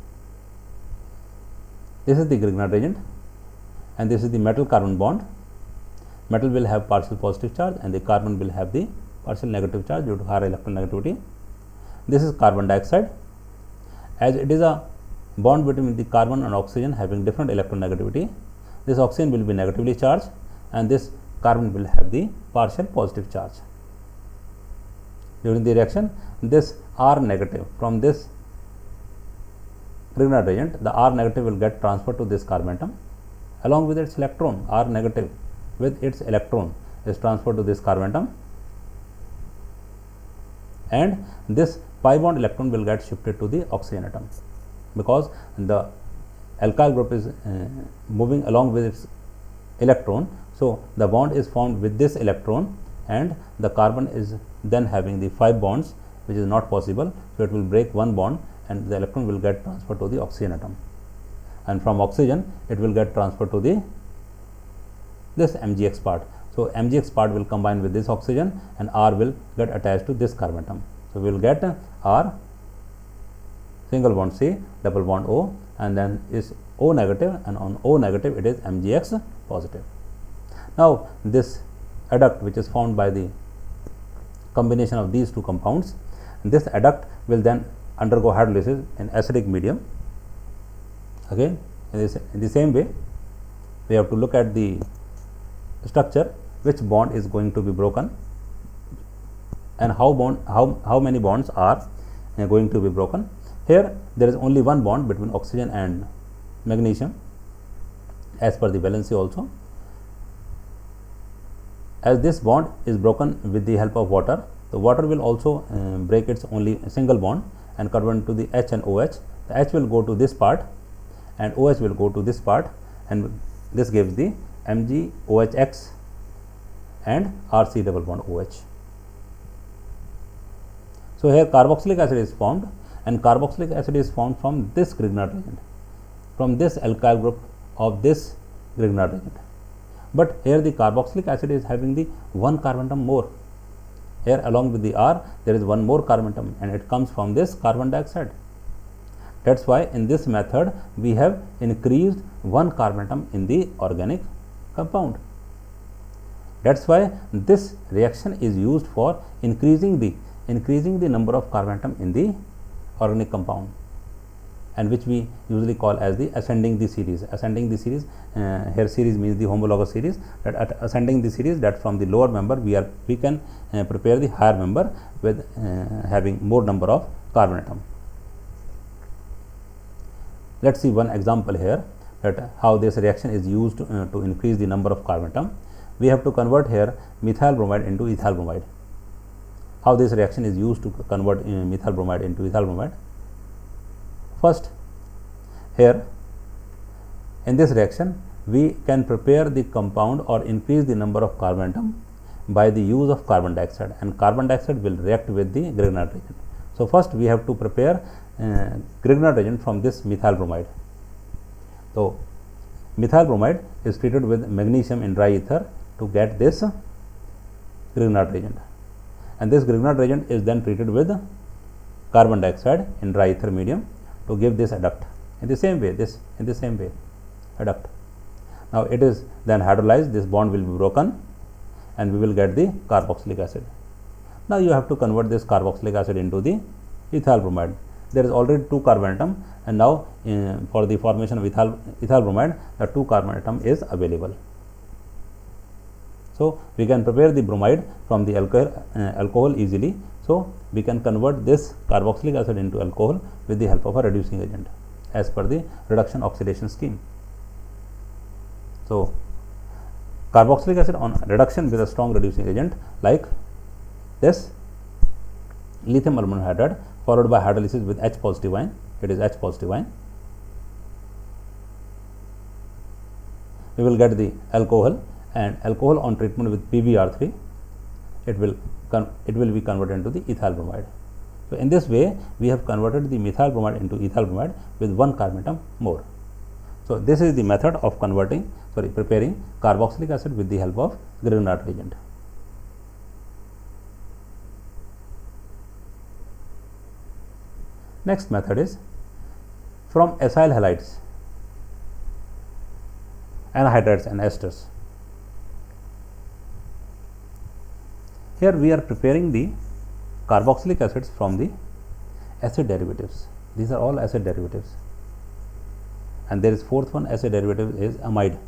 This is the Grignard reagent and this is the metal carbon bond. Metal will have partial positive charge and the carbon will have the partial negative charge due to higher electronegativity. This is carbon dioxide. As it is a bond between the carbon and oxygen having different electronegativity, this oxygen will be negatively charged and this carbon will have the partial positive charge. During the reaction, this R negative from this Grignard reagent, the R negative will get transferred to this carbon atom along with its electron. R negative with its electron is transferred to this carbon atom, and this pi bond electron will get shifted to the oxygen atom, because the alkyl group is moving along with its electron. So the bond is formed with this electron and the carbon is then having the 5 bonds, which is not possible. So it will break 1 bond and the electron will get transferred to the oxygen atom, and from oxygen it will get transferred to the this MgX part. So MgX part will combine with this oxygen and R will get attached to this carbon atom. So we will get R single bond C, double bond O, and then is O negative, and on O negative it is MgX positive. Now this adduct, which is formed by the combination of these two compounds, this adduct will then undergo hydrolysis in acidic medium. Again, in the same way, we have to look at the structure, which bond is going to be broken and how many bonds are going to be broken. Here there is only one bond between oxygen and magnesium as per the valency also. As this bond is broken with the help of water, the water will also break its only single bond and convert into the H and OH. The H will go to this part and OH will go to this part, and this gives the MgOHX and RC double bond OH. So here carboxylic acid is formed, and carboxylic acid is formed from this Grignard reagent, from this alkyl group of this Grignard reagent. But here the carboxylic acid is having the one carbon atom more. Here along with the R there is one more carbon atom, and it comes from this carbon dioxide. That's why in this method we have increased one carbon atom in the organic compound. That's why this reaction is used for increasing the number of carbon atom in the organic compound, and which we usually call as the ascending the series. Ascending the series, here series means the homologous series. That at ascending the series, that from the lower member we can prepare the higher member with having more number of carbon atom. Let's see one example here, that how this reaction is used to increase the number of carbon atom. We have to convert here methyl bromide into ethyl bromide. How this reaction is used to convert methyl bromide into ethyl bromide? First, here in this reaction we can prepare the compound or increase the number of carbon atom by the use of carbon dioxide, and carbon dioxide will react with the Grignard reagent. So first we have to prepare Grignard reagent from this methyl bromide. So methyl bromide is treated with magnesium in dry ether to get this Grignard reagent, and this Grignard reagent is then treated with carbon dioxide in dry ether medium to give this adduct. In the same way, adduct. Now it is then hydrolyzed, this bond will be broken and we will get the carboxylic acid. Now you have to convert this carboxylic acid into the ethyl bromide. There is already 2 carbon atom, and now for the formation of ethyl bromide, the 2 carbon atom is available. So we can prepare the bromide from the alcohol easily. So we can convert this carboxylic acid into alcohol with the help of a reducing agent as per the reduction oxidation scheme. So carboxylic acid on reduction with a strong reducing agent like this lithium aluminum hydride, followed by hydrolysis with H positive ion, it is H positive ion. We will get the alcohol, and alcohol on treatment with PbR3, it will be converted into the ethyl bromide. So in this way we have converted the methyl bromide into ethyl bromide with 1 carbon atom more. So this is the method of preparing carboxylic acid with the help of Grignard reagent. Next method is from acyl halides, anhydrides and esters. Here we are preparing the carboxylic acids from the acid derivatives. These are all acid derivatives, and there is fourth one acid derivative is amide.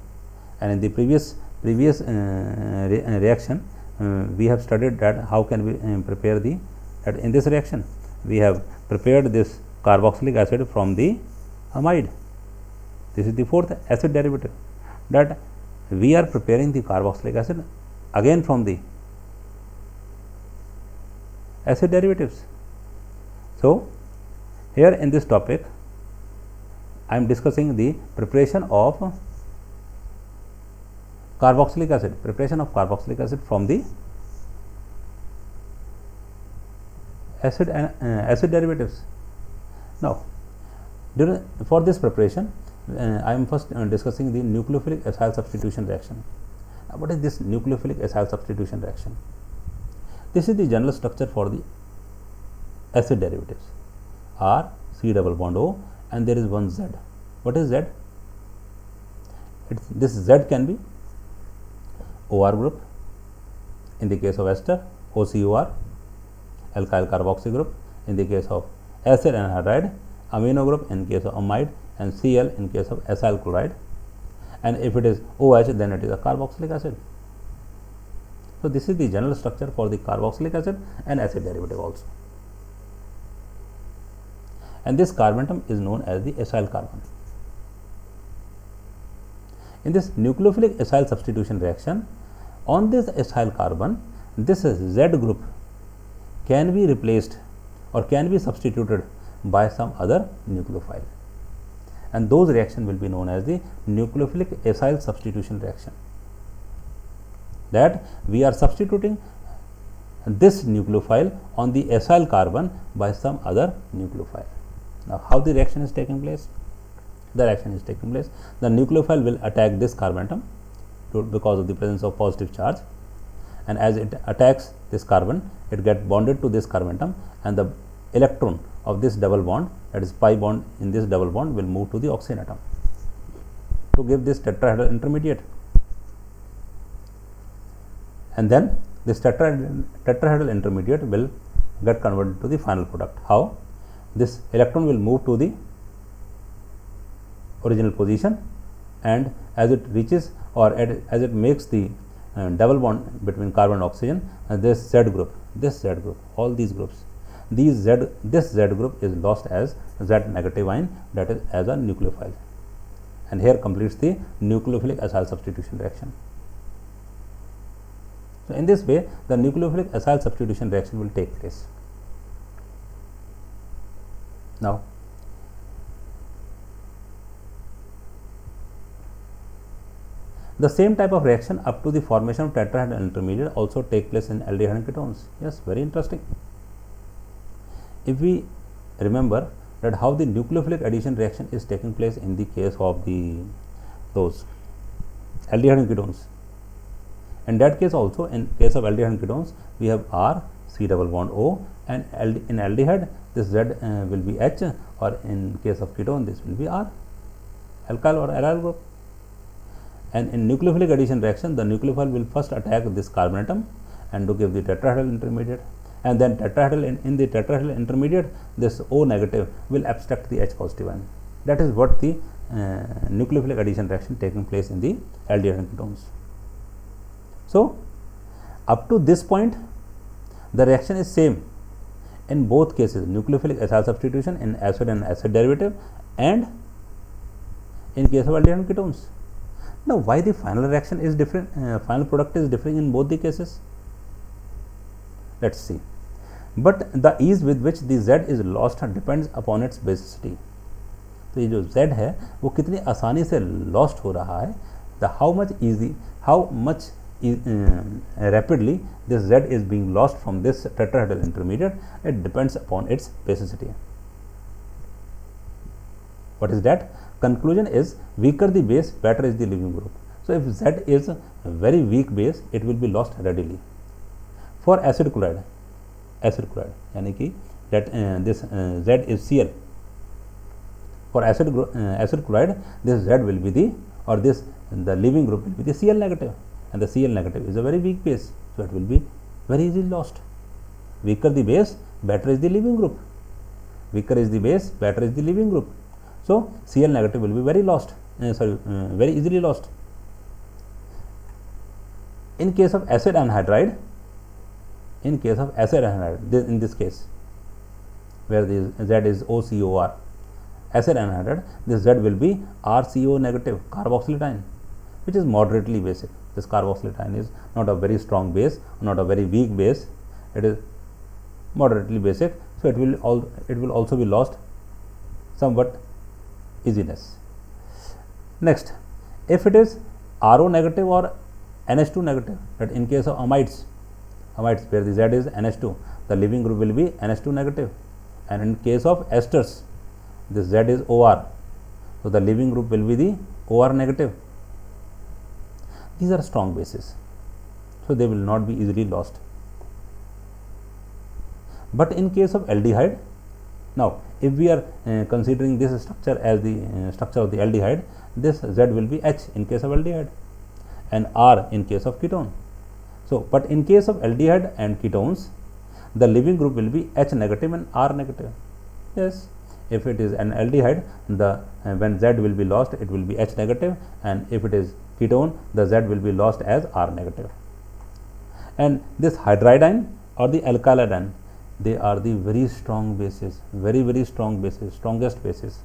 And in the previous reaction we have studied that how can we prepare that in this reaction we have prepared this carboxylic acid from the amide. This is the fourth acid derivative, that we are preparing the carboxylic acid again from the acid derivatives. So here in this topic I am discussing the preparation of carboxylic acid, from the acid derivatives. Now for this preparation I am first discussing the nucleophilic acyl substitution reaction. What is this nucleophilic acyl substitution reaction? This is the general structure for the acid derivatives. R, C double bond O, and there is one Z. What is Z? This Z can be OR group in the case of ester, OCOR, alkyl carboxy group in the case of acid anhydride, amino group in case of amide, and Cl in case of acyl chloride, and if it is OH, then it is a carboxylic acid. So this is the general structure for the carboxylic acid and acid derivative also. And this carbentum is known as the acyl carbon. In this nucleophilic acyl substitution reaction, on this acyl carbon, this Z group can be replaced or can be substituted by some other nucleophile, and those reaction will be known as the nucleophilic acyl substitution reaction. That we are substituting this nucleophile on the acyl carbon by some other nucleophile. Now, how the reaction is taking place? The reaction is taking place. The nucleophile will attack this carbentum because of the presence of positive charge, and as it attacks this carbon, it gets bonded to this carbentum, and the electron of this double bond, that is pi bond in this double bond, will move to the oxygen atom to give this tetrahedral intermediate, and then this tetrahedral intermediate will get converted to the final product. How? This electron will move to the original position, and as it reaches or as it makes the double bond between carbon and oxygen, this Z group, all these groups, this Z group is lost as Z negative ion, that is as a nucleophile, and here completes the nucleophilic acyl substitution reaction. So in this way, the nucleophilic acyl substitution reaction will take place. Now, the same type of reaction up to the formation of tetrahedral intermediate also take place in aldehyde and ketones. Yes, very interesting. If we remember that how the nucleophilic addition reaction is taking place in the case of those aldehyde and ketones, in that case also, in case of aldehyde and ketones, we have R, C double bond O, and in aldehyde this Z will be H, or in case of ketone this will be R, alkyl or aryl group. And in nucleophilic addition reaction, the nucleophile will first attack this carbonatum and to give the tetrahedral intermediate, and then in the tetrahedral intermediate, this O negative will abstract the H positive ion. That is what the nucleophilic addition reaction taking place in the aldehyde and ketones. So up to this point, the reaction is same in both cases, nucleophilic acyl substitution in acid and acid derivative, and in case of aldehyde and ketones. Now, why the final reaction is different, final product is different in both the cases? Let us see. But the ease with which the Z is lost depends upon its basicity. तो ये जो Z है वो कितनी आसानी से lost हो रहा है, how much rapidly this Z is being lost from this tetrahedral intermediate, it depends upon its basicity. What is that? Conclusion is, weaker the base, better is the leaving group. So if Z is a very weak base, it will be lost readily. For acid chloride यानी कि that this Z is Cl. For acid chloride, this Z will be the leaving group will be the Cl negative, and the Cl negative is a very weak base, so it will be very easily lost. Weaker the base, better is the leaving group. Weaker is the base, better is the leaving group. So Cl negative will be very easily lost. In case of acid anhydride, in this case where the Z is OCOR, acid anhydride, this Z will be RCO negative, carboxylate ion, which is moderately basic. This carboxylate ion is not a very strong base, not a very weak base, it is moderately basic, so it will also be lost somewhat easiness. Next, if it is RO negative or NH2 negative, that in case of amides where the Z is NH2, the leaving group will be NH2 negative, and in case of esters, this Z is OR, so the leaving group will be the OR negative. these are strong bases, so they will not be easily lost. But in case of aldehyde, now if we are considering this structure as the structure of the aldehyde, this Z will be H in case of aldehyde and R in case of ketone. So, but in case of aldehyde and ketones, the leaving group will be H negative and R negative. Yes, if it is an aldehyde, the when Z will be lost, it will be H negative, and if it is ketone, the Z will be lost as R negative. And this hydridine or the alkyladine, they are the very strong bases, very strong bases, strongest bases.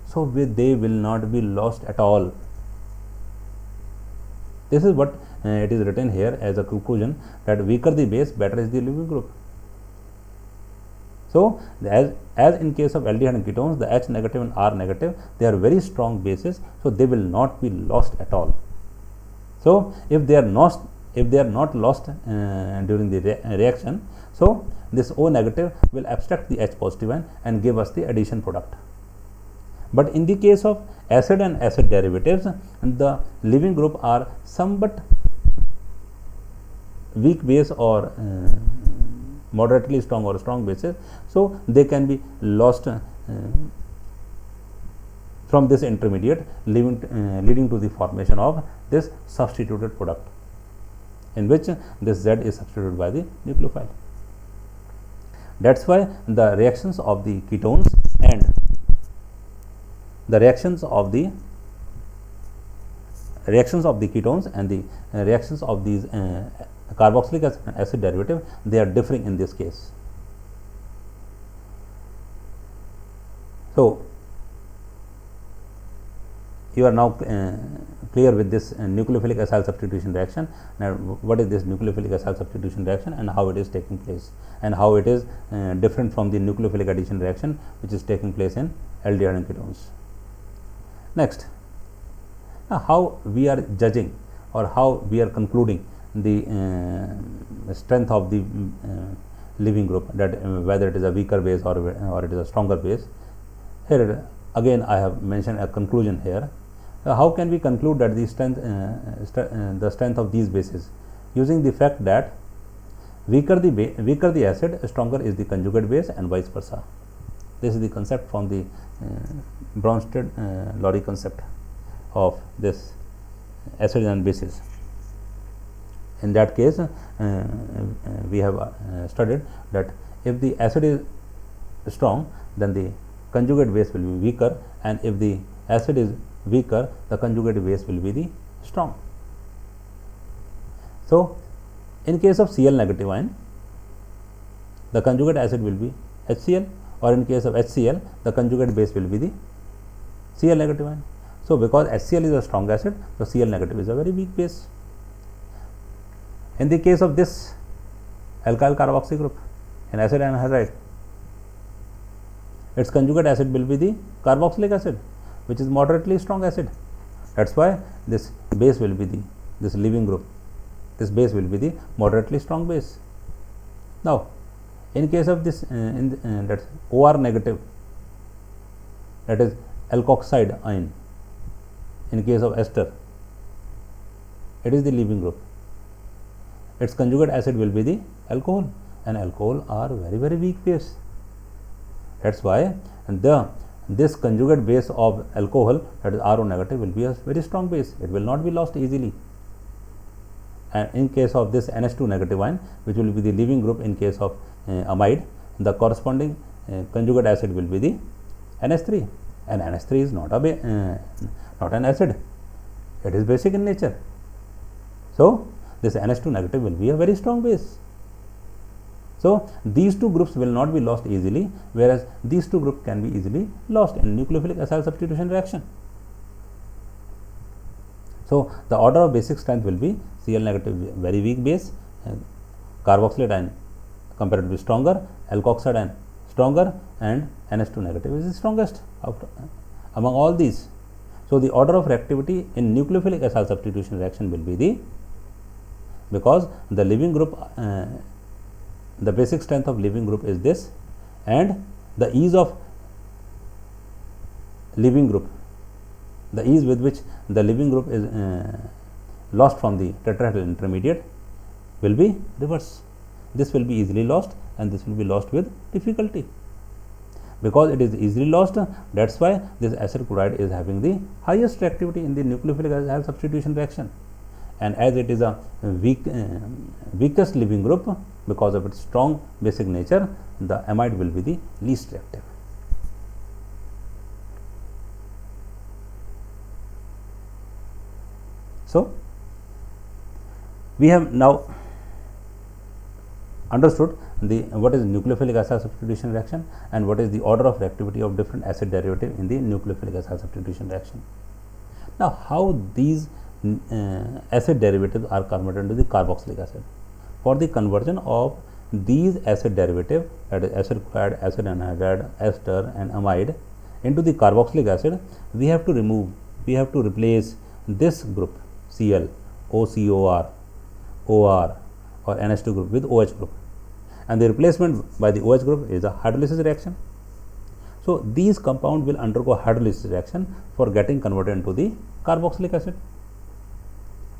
So, they will not be lost at all. This is what it is written here as a conclusion, that weaker the base, better is the leaving group. So, as in case of aldehyde and ketones, the H negative and R negative, they are very strong bases, so they will not be lost at all. So, if they are not lost during the reaction, so this O negative will abstract the H positive ion and give us the addition product. But in the case of acid and acid derivatives, the leaving group are somewhat weak base or moderately strong or strong bases, so they can be lost from this intermediate, leading to the formation of this substituted product, in which this Z is substituted by the nucleophile. That's why the reactions of the ketones and the reactions of the ketones and the reactions of these carboxylic acid derivative, they are differing in this case. So, you are now clear with this nucleophilic acyl substitution reaction. Now, what is this nucleophilic acyl substitution reaction and how it is taking place, and how it is different from the nucleophilic addition reaction which is taking place in aldehyde and ketones. Next, how we are judging or how we are concluding the strength of the leaving group, that whether it is a weaker base or it is a stronger base. Here again I have mentioned a conclusion here. How can we conclude that the strength of these bases? Using the fact that weaker the acid, stronger is the conjugate base, and vice versa. This is the concept from the Bronsted-Lowry concept of this acids and bases. In that case, we have studied that if the acid is strong, then the conjugate base will be weaker, and if the acid is weaker, the conjugate base will be the strong. So, in case of Cl negative ion, the conjugate acid will be HCl, or in case of HCl, the conjugate base will be the Cl negative ion. So, because HCl is a strong acid, so Cl negative is a very weak base. In the case of this alkyl carboxy group in acid anhydride, its conjugate acid will be the carboxylic acid, which is moderately strong acid. That's why this base will be this leaving group. This base will be the moderately strong base. Now, in case of this that's OR negative, that is alkoxide ion. In case of ester, it is the leaving group. Its conjugate acid will be the alcohol, and alcohol are very weak base. That's why this conjugate base of alcohol, that is RO negative, will be a very strong base. It will not be lost easily. And in case of this NH2 negative ion, which will be the leaving group in case of amide, the corresponding conjugate acid will be the NH3, and NH3 is not an acid. It is basic in nature. So, this NH2 negative will be a very strong base. So, these two groups will not be lost easily, whereas these two groups can be easily lost in nucleophilic acyl substitution reaction. So, the order of basic strength will be Cl negative very weak base, carboxylate ion comparatively stronger, alkoxide ion stronger, and NH2 negative is the strongest among all these. So, the order of reactivity in nucleophilic acyl substitution reaction will be because the leaving group, the basic strength of leaving group is this, and the ease of leaving group, the ease with which the leaving group lost from the tetrahedral intermediate will be reverse. This will be easily lost and this will be lost with difficulty. Because it is easily lost, that is why this acid chloride is having the highest reactivity in the nucleophilic acid substitution reaction. And as it is a weakest leaving group, because of its strong basic nature, the amide will be the least reactive. So, we have now understood what is nucleophilic acid substitution reaction and what is the order of reactivity of different acid derivative in the nucleophilic acid substitution reaction. Now, how these acid derivatives are converted into the carboxylic acid. For the conversion of these acid derivatives, that is acid chloride, acid anhydride, ester and amide, into the carboxylic acid, we have to replace this group Cl, OCOR, OR or NH2 group with OH group, and the replacement by the OH group is a hydrolysis reaction. So, these compounds will undergo hydrolysis reaction for getting converted into the carboxylic acid,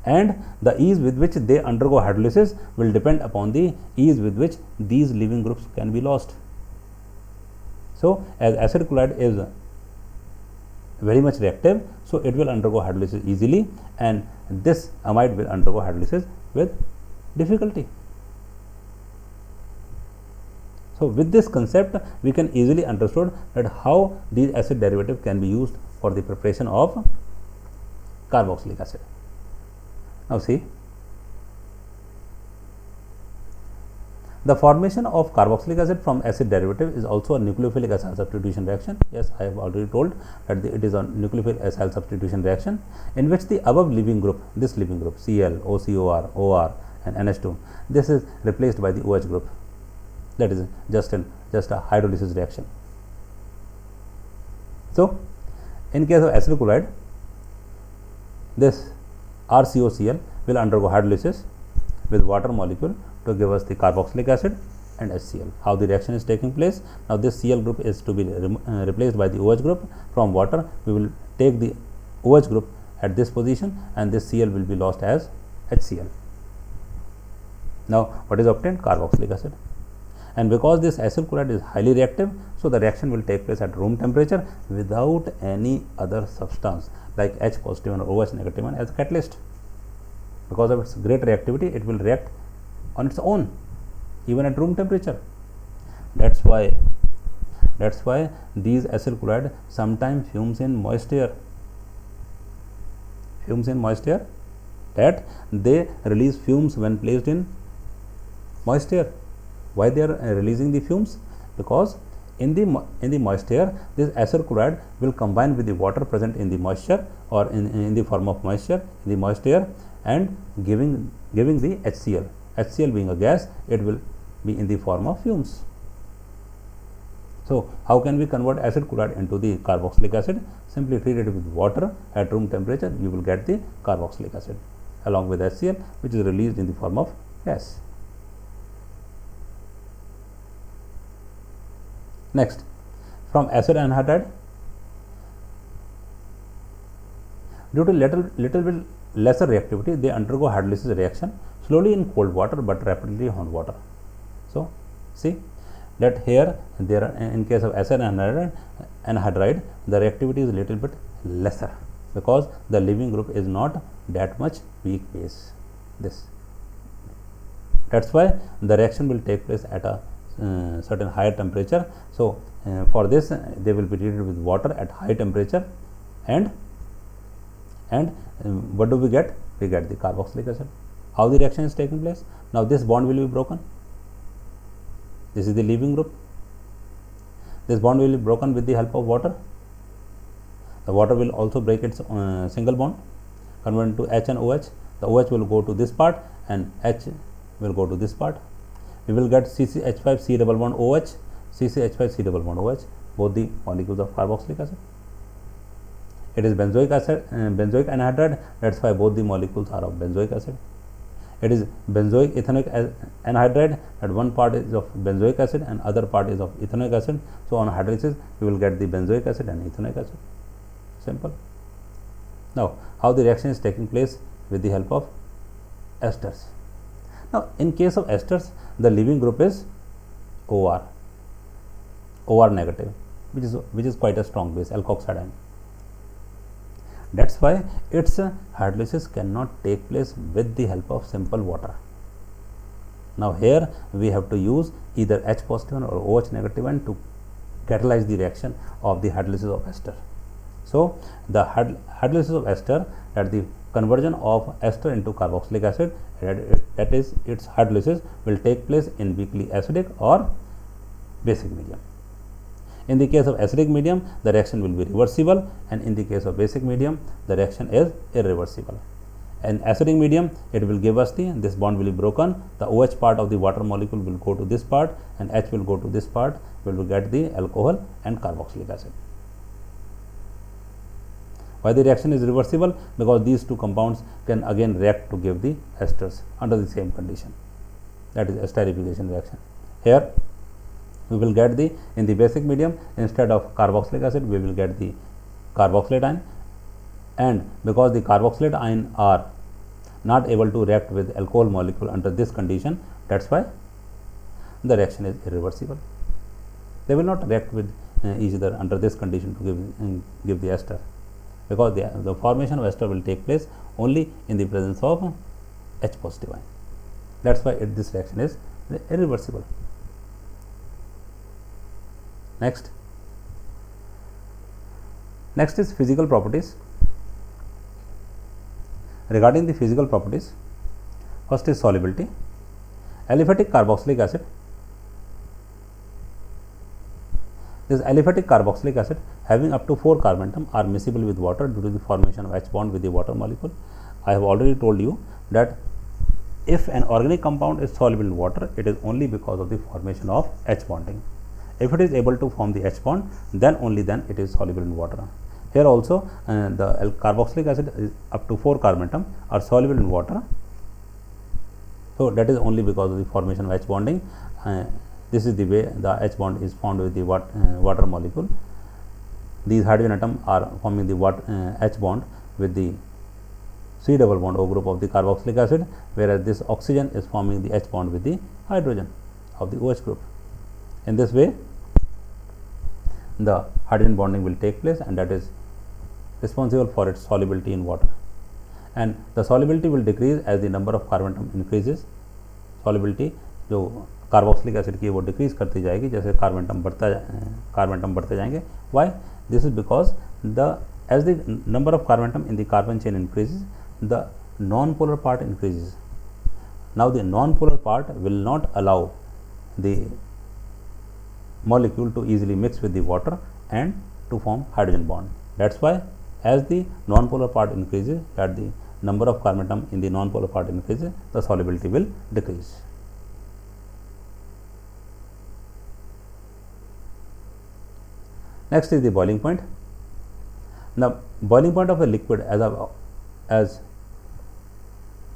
and the ease with which they undergo hydrolysis will depend upon the ease with which these leaving groups can be lost. So, as acid chloride is very much reactive, so it will undergo hydrolysis easily, and this amide will undergo hydrolysis with difficulty. So, with this concept, we can easily understood that how these acid derivatives can be used for the preparation of carboxylic acid. Now, see, the formation of carboxylic acid from acid derivative is also a nucleophilic acid substitution reaction. Yes, I have already told that it is a nucleophilic acid substitution reaction in which the above leaving group, this leaving group Cl, OCOR, OR and NH2, this is replaced by the OH group. That is just a hydrolysis reaction. So, in case of acid chloride, this RCOCl will undergo hydrolysis with water molecule to give us the carboxylic acid and HCl. How the reaction is taking place? Now, this Cl group is to be replaced by the OH group. From water, we will take the OH group at this position and this Cl will be lost as HCl. Now, what is obtained? Carboxylic acid. And because this acid chloride is highly reactive, so the reaction will take place at room temperature without any other substance like H positive and OH negative as a catalyst. Because of its great reactivity, it will react on its own even at room temperature. That's why these acid chloride sometimes fumes in moist air. That they release fumes when placed in moist air. Why they are releasing the fumes? Because in the moist air, this acid chloride will combine with the water present in the moisture or in the form of moisture in the moist air and giving the HCl. HCl being a gas, it will be in the form of fumes. So, how can we convert acid chloride into the carboxylic acid? Simply treat it with water at room temperature, you will get the carboxylic acid along with HCl, which is released in the form of gas. Next, from acid anhydride, due to little bit lesser reactivity, they undergo hydrolysis reaction slowly in cold water but rapidly in hot water. So, see that here there are, in case of acid anhydride, the reactivity is little bit lesser because the leaving group is not that much weak base. That's why the reaction will take place at a certain higher temperature. So, for this they will be treated with water at high temperature and what do we get? We get the carboxylic acid. How the reaction is taking place? Now, this bond will be broken. This is the leaving group. This bond will be broken with the help of water. The water will also break its single bond, convert into H and OH. The OH will go to this part and H will go to this part. We will get CCH5 C double bond OH, CCH5 C double bond OH, both the molecules of carboxylic acid. It is benzoic acid, benzoic anhydride. That's why both the molecules are of benzoic acid. It is benzoic ethanoic anhydride. That one part is of benzoic acid and other part is of ethanoic acid. So, on hydrolysis, we will get the benzoic acid and ethanoic acid. Simple. Now, how the reaction is taking place with the help of esters. Now, in case of esters, the leaving group is OR negative, which is quite a strong base, alkoxide ion. That's why its hydrolysis cannot take place with the help of simple water. Now, here we have to use either H positive or OH negative ion to catalyze the reaction of the hydrolysis of ester. So, the hydrolysis of ester, that the conversion of ester into carboxylic acid, that is its hydrolysis will take place in weakly acidic or basic medium. In the case of acidic medium, the reaction will be reversible, and in the case of basic medium, the reaction is irreversible. In acidic medium, it will give us this bond will be broken, the OH part of the water molecule will go to this part and H will go to this part, we will get the alcohol and carboxylic acid. Why the reaction is reversible? Because these two compounds can again react to give the esters under the same condition, that is esterification reaction. Here we will get in the basic medium, instead of carboxylic acid we will get the carboxylate ion, and because the carboxylate ion are not able to react with alcohol molecule under this condition, that's why the reaction is irreversible. They will not react with each other under this condition to give the ester, because the formation of ester will take place only in the presence of H positive ion. That's why this reaction is irreversible. Next is physical properties. Regarding the physical properties, first is solubility. Aliphatic carboxylic acid. This aliphatic carboxylic acid having up to 4 carbon atom are miscible with water due to the formation of H bond with the water molecule. I have already told you that if an organic compound is soluble in water, it is only because of the formation of H bonding. If it is able to form the H bond, then only then it is soluble in water. Here also the carboxylic acid is up to 4 carbon atom are soluble in water. So, that is only because of the formation of H bonding. This is the way the H bond is formed with the water molecule. These hydrogen atoms are forming the H bond with the C double bond O group of the carboxylic acid, whereas this oxygen is forming the H bond with the hydrogen of the OH group. In this way, the hydrogen bonding will take place, and that is responsible for its solubility in water. And the solubility will decrease as the number of carbon atom increases. Solubility जो carboxylic acid की वो decrease करती जाएगी जैसे carbon atom बढ़ते जाएंगे. Why? This is because as the number of carbon atom in the carbon chain increases, the non-polar part increases. Now the non-polar part will not allow the molecule to easily mix with the water and to form hydrogen bond. That's why as the non-polar part increases, that the number of carbon atom in the non-polar part increases, the solubility will decrease. Next is the boiling point. Now, boiling point of a liquid, as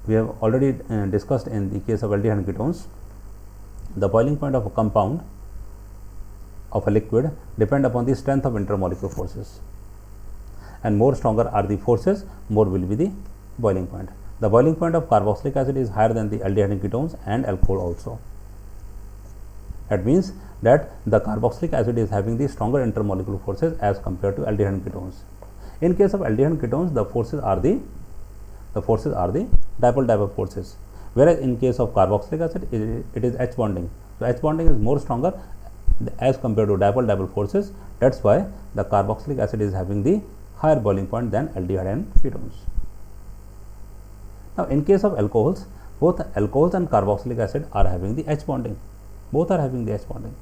we have already discussed in the case of aldehyde ketones, the boiling point of a compound of a liquid depend upon the strength of intermolecular forces, and more stronger are the forces, more will be the boiling point. The boiling point of carboxylic acid is higher than the aldehyde ketones and alcohol also. That means that the carboxylic acid is having the stronger intermolecular forces as compared to aldehyde ketones. In case of aldehyde ketones, the forces are the dipole-dipole forces, whereas in case of carboxylic acid it is H bonding. So, H bonding is more stronger as compared to dipole-dipole forces. That's why the carboxylic acid is having the higher boiling point than aldehyde and ketones. Now, in case of alcohols, both alcohols and carboxylic acid are having the H bonding. Both are having the H bonding,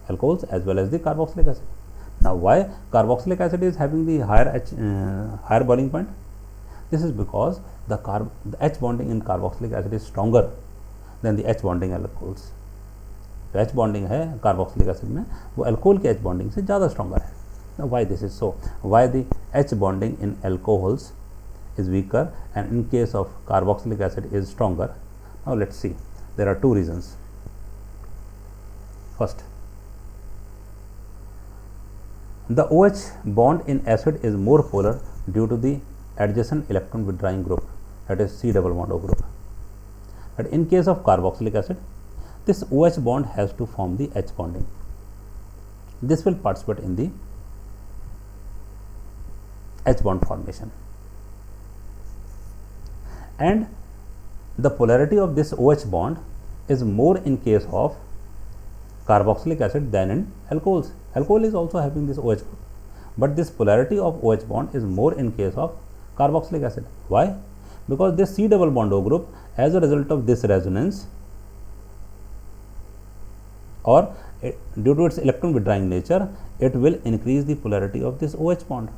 alcohols as well as the carboxylic acid. Now, why carboxylic acid is having the higher boiling point? This is because the H bonding in carboxylic acid is stronger than the H bonding alcohols. जो H bonding है carboxylic acid में, वो alcohol के H bonding से ज़्यादा stronger है. Now, why this is so? Why the H bonding in alcohols is weaker and in case of carboxylic acid is stronger? Now, let's see. There are two reasons. First, the OH bond in acid is more polar due to the adjacent electron withdrawing group. that is C double bond O group. But in case of carboxylic acid, this OH bond has to form the H bonding. This will participate in the H bond formation, and the polarity of this OH bond is more in case of carboxylic acid than in alcohols. Alcohol is also having this OH group, but this polarity of OH bond is more in case of carboxylic acid. Why? Because this C double bond O group, as a result of this resonance or due to its electron withdrawing nature, it will increase the polarity of this OH bond,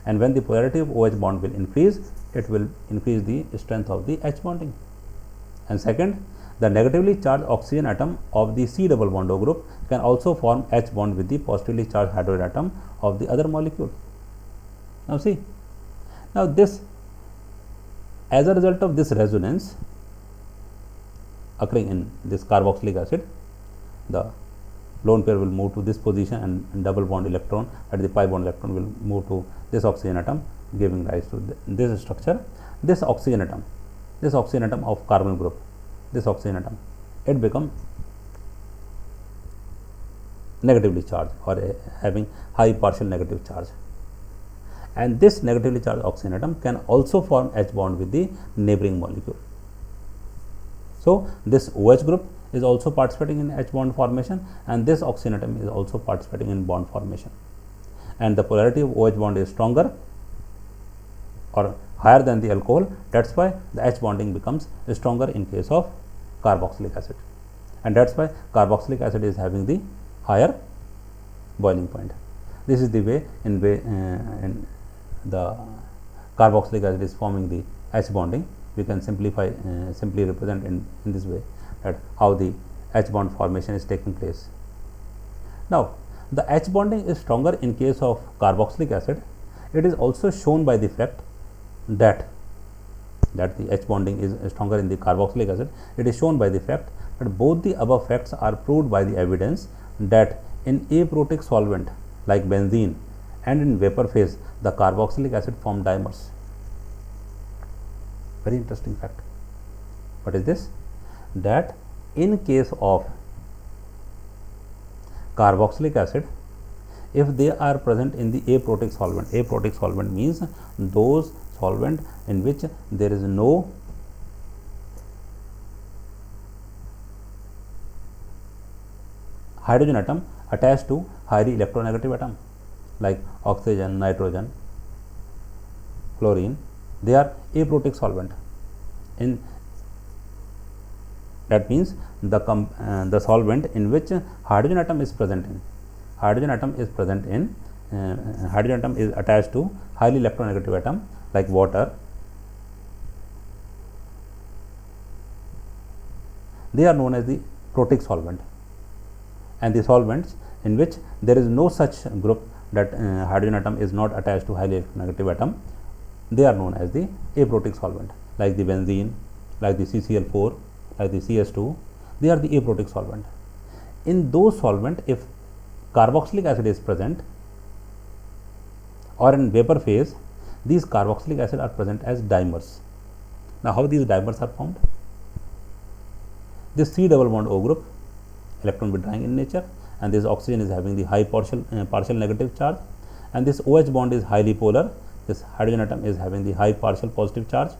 and when the polarity of OH bond will increase, it will increase the strength of the H bonding. And second, the negatively charged oxygen atom of the C double bond O group can also form H bond with the positively charged hydrogen atom of the other molecule. Now see, now this, as a result of this resonance occurring in this carboxylic acid, the lone pair will move to this position, and double bond electron at the pi bond electron will move to this oxygen atom, giving rise to this structure. This oxygen atom of carbonyl group, this oxygen atom, it become negatively charged or having high partial negative charge, and this negatively charged oxygen atom can also form H bond with the neighboring molecule. So this OH group is also participating in H bond formation, and this oxygen atom is also participating in bond formation, and the polarity of OH bond is stronger or higher than the alcohol. That's why the H bonding becomes stronger in case of carboxylic acid, and that's why carboxylic acid is having the higher boiling point. This is the way in the carboxylic acid is forming the H bonding. We can simply represent in this way that how the H bond formation is taking place. Now, the H bonding is stronger in case of carboxylic acid. It is also shown by the fact that the H bonding is stronger in the carboxylic acid. It is shown by the fact that both the above facts are proved by the evidence that in aprotic solvent like benzene and in vapor phase, the carboxylic acid form dimers. Very interesting fact. What is this? That in case of carboxylic acid, if they are present in the aprotic solvent means those solvent in which there is no hydrogen atom attached to highly electronegative atom like oxygen, nitrogen, chlorine, they are aprotic solvent. In that means the solvent in which hydrogen atom is present in, hydrogen atom is attached to highly electronegative atom like water, they are known as the protic solvent, and the solvents in which there is no such group that hydrogen atom is not attached to highly electronegative atom, they are known as the aprotic solvent like the benzene, like the CCl4, like the CS2, they are the aprotic solvent. In those solvent, if carboxylic acid is present or in vapor phase, these carboxylic acid are present as dimers. Now, how these dimers are formed? This C double bond O group, electron withdrawing in nature, and this oxygen is having the high partial negative charge, and this OH bond is highly polar. This hydrogen atom is having the high partial positive charge.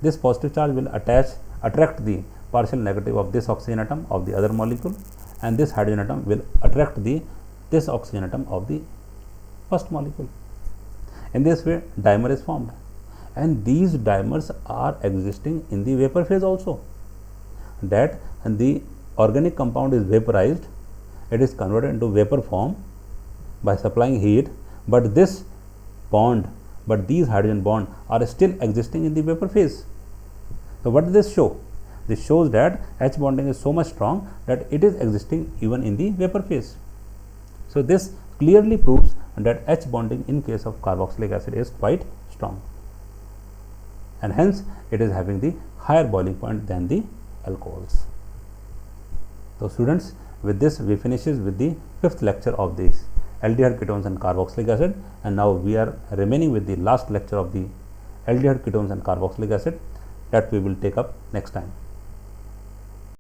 This positive charge will attract the partial negative of this oxygen atom of the other molecule, and this hydrogen atom will attract this oxygen atom of the first molecule. In this way, dimer is formed, and these dimers are existing in the vapor phase also. That the organic compound is vaporized, it is converted into vapor form by supplying heat, but these hydrogen bond are still existing in the vapor phase. So, what does this show? This shows that H bonding is so much strong that it is existing even in the vapor phase. So, this clearly proves that H bonding in case of carboxylic acid is quite strong, and hence it is having the higher boiling point than the alcohols. So, students, with this we finishes with the 5th lecture of this aldehyde ketones and carboxylic acid, and now we are remaining with the last lecture of the aldehyde ketones and carboxylic acid that we will take up next time.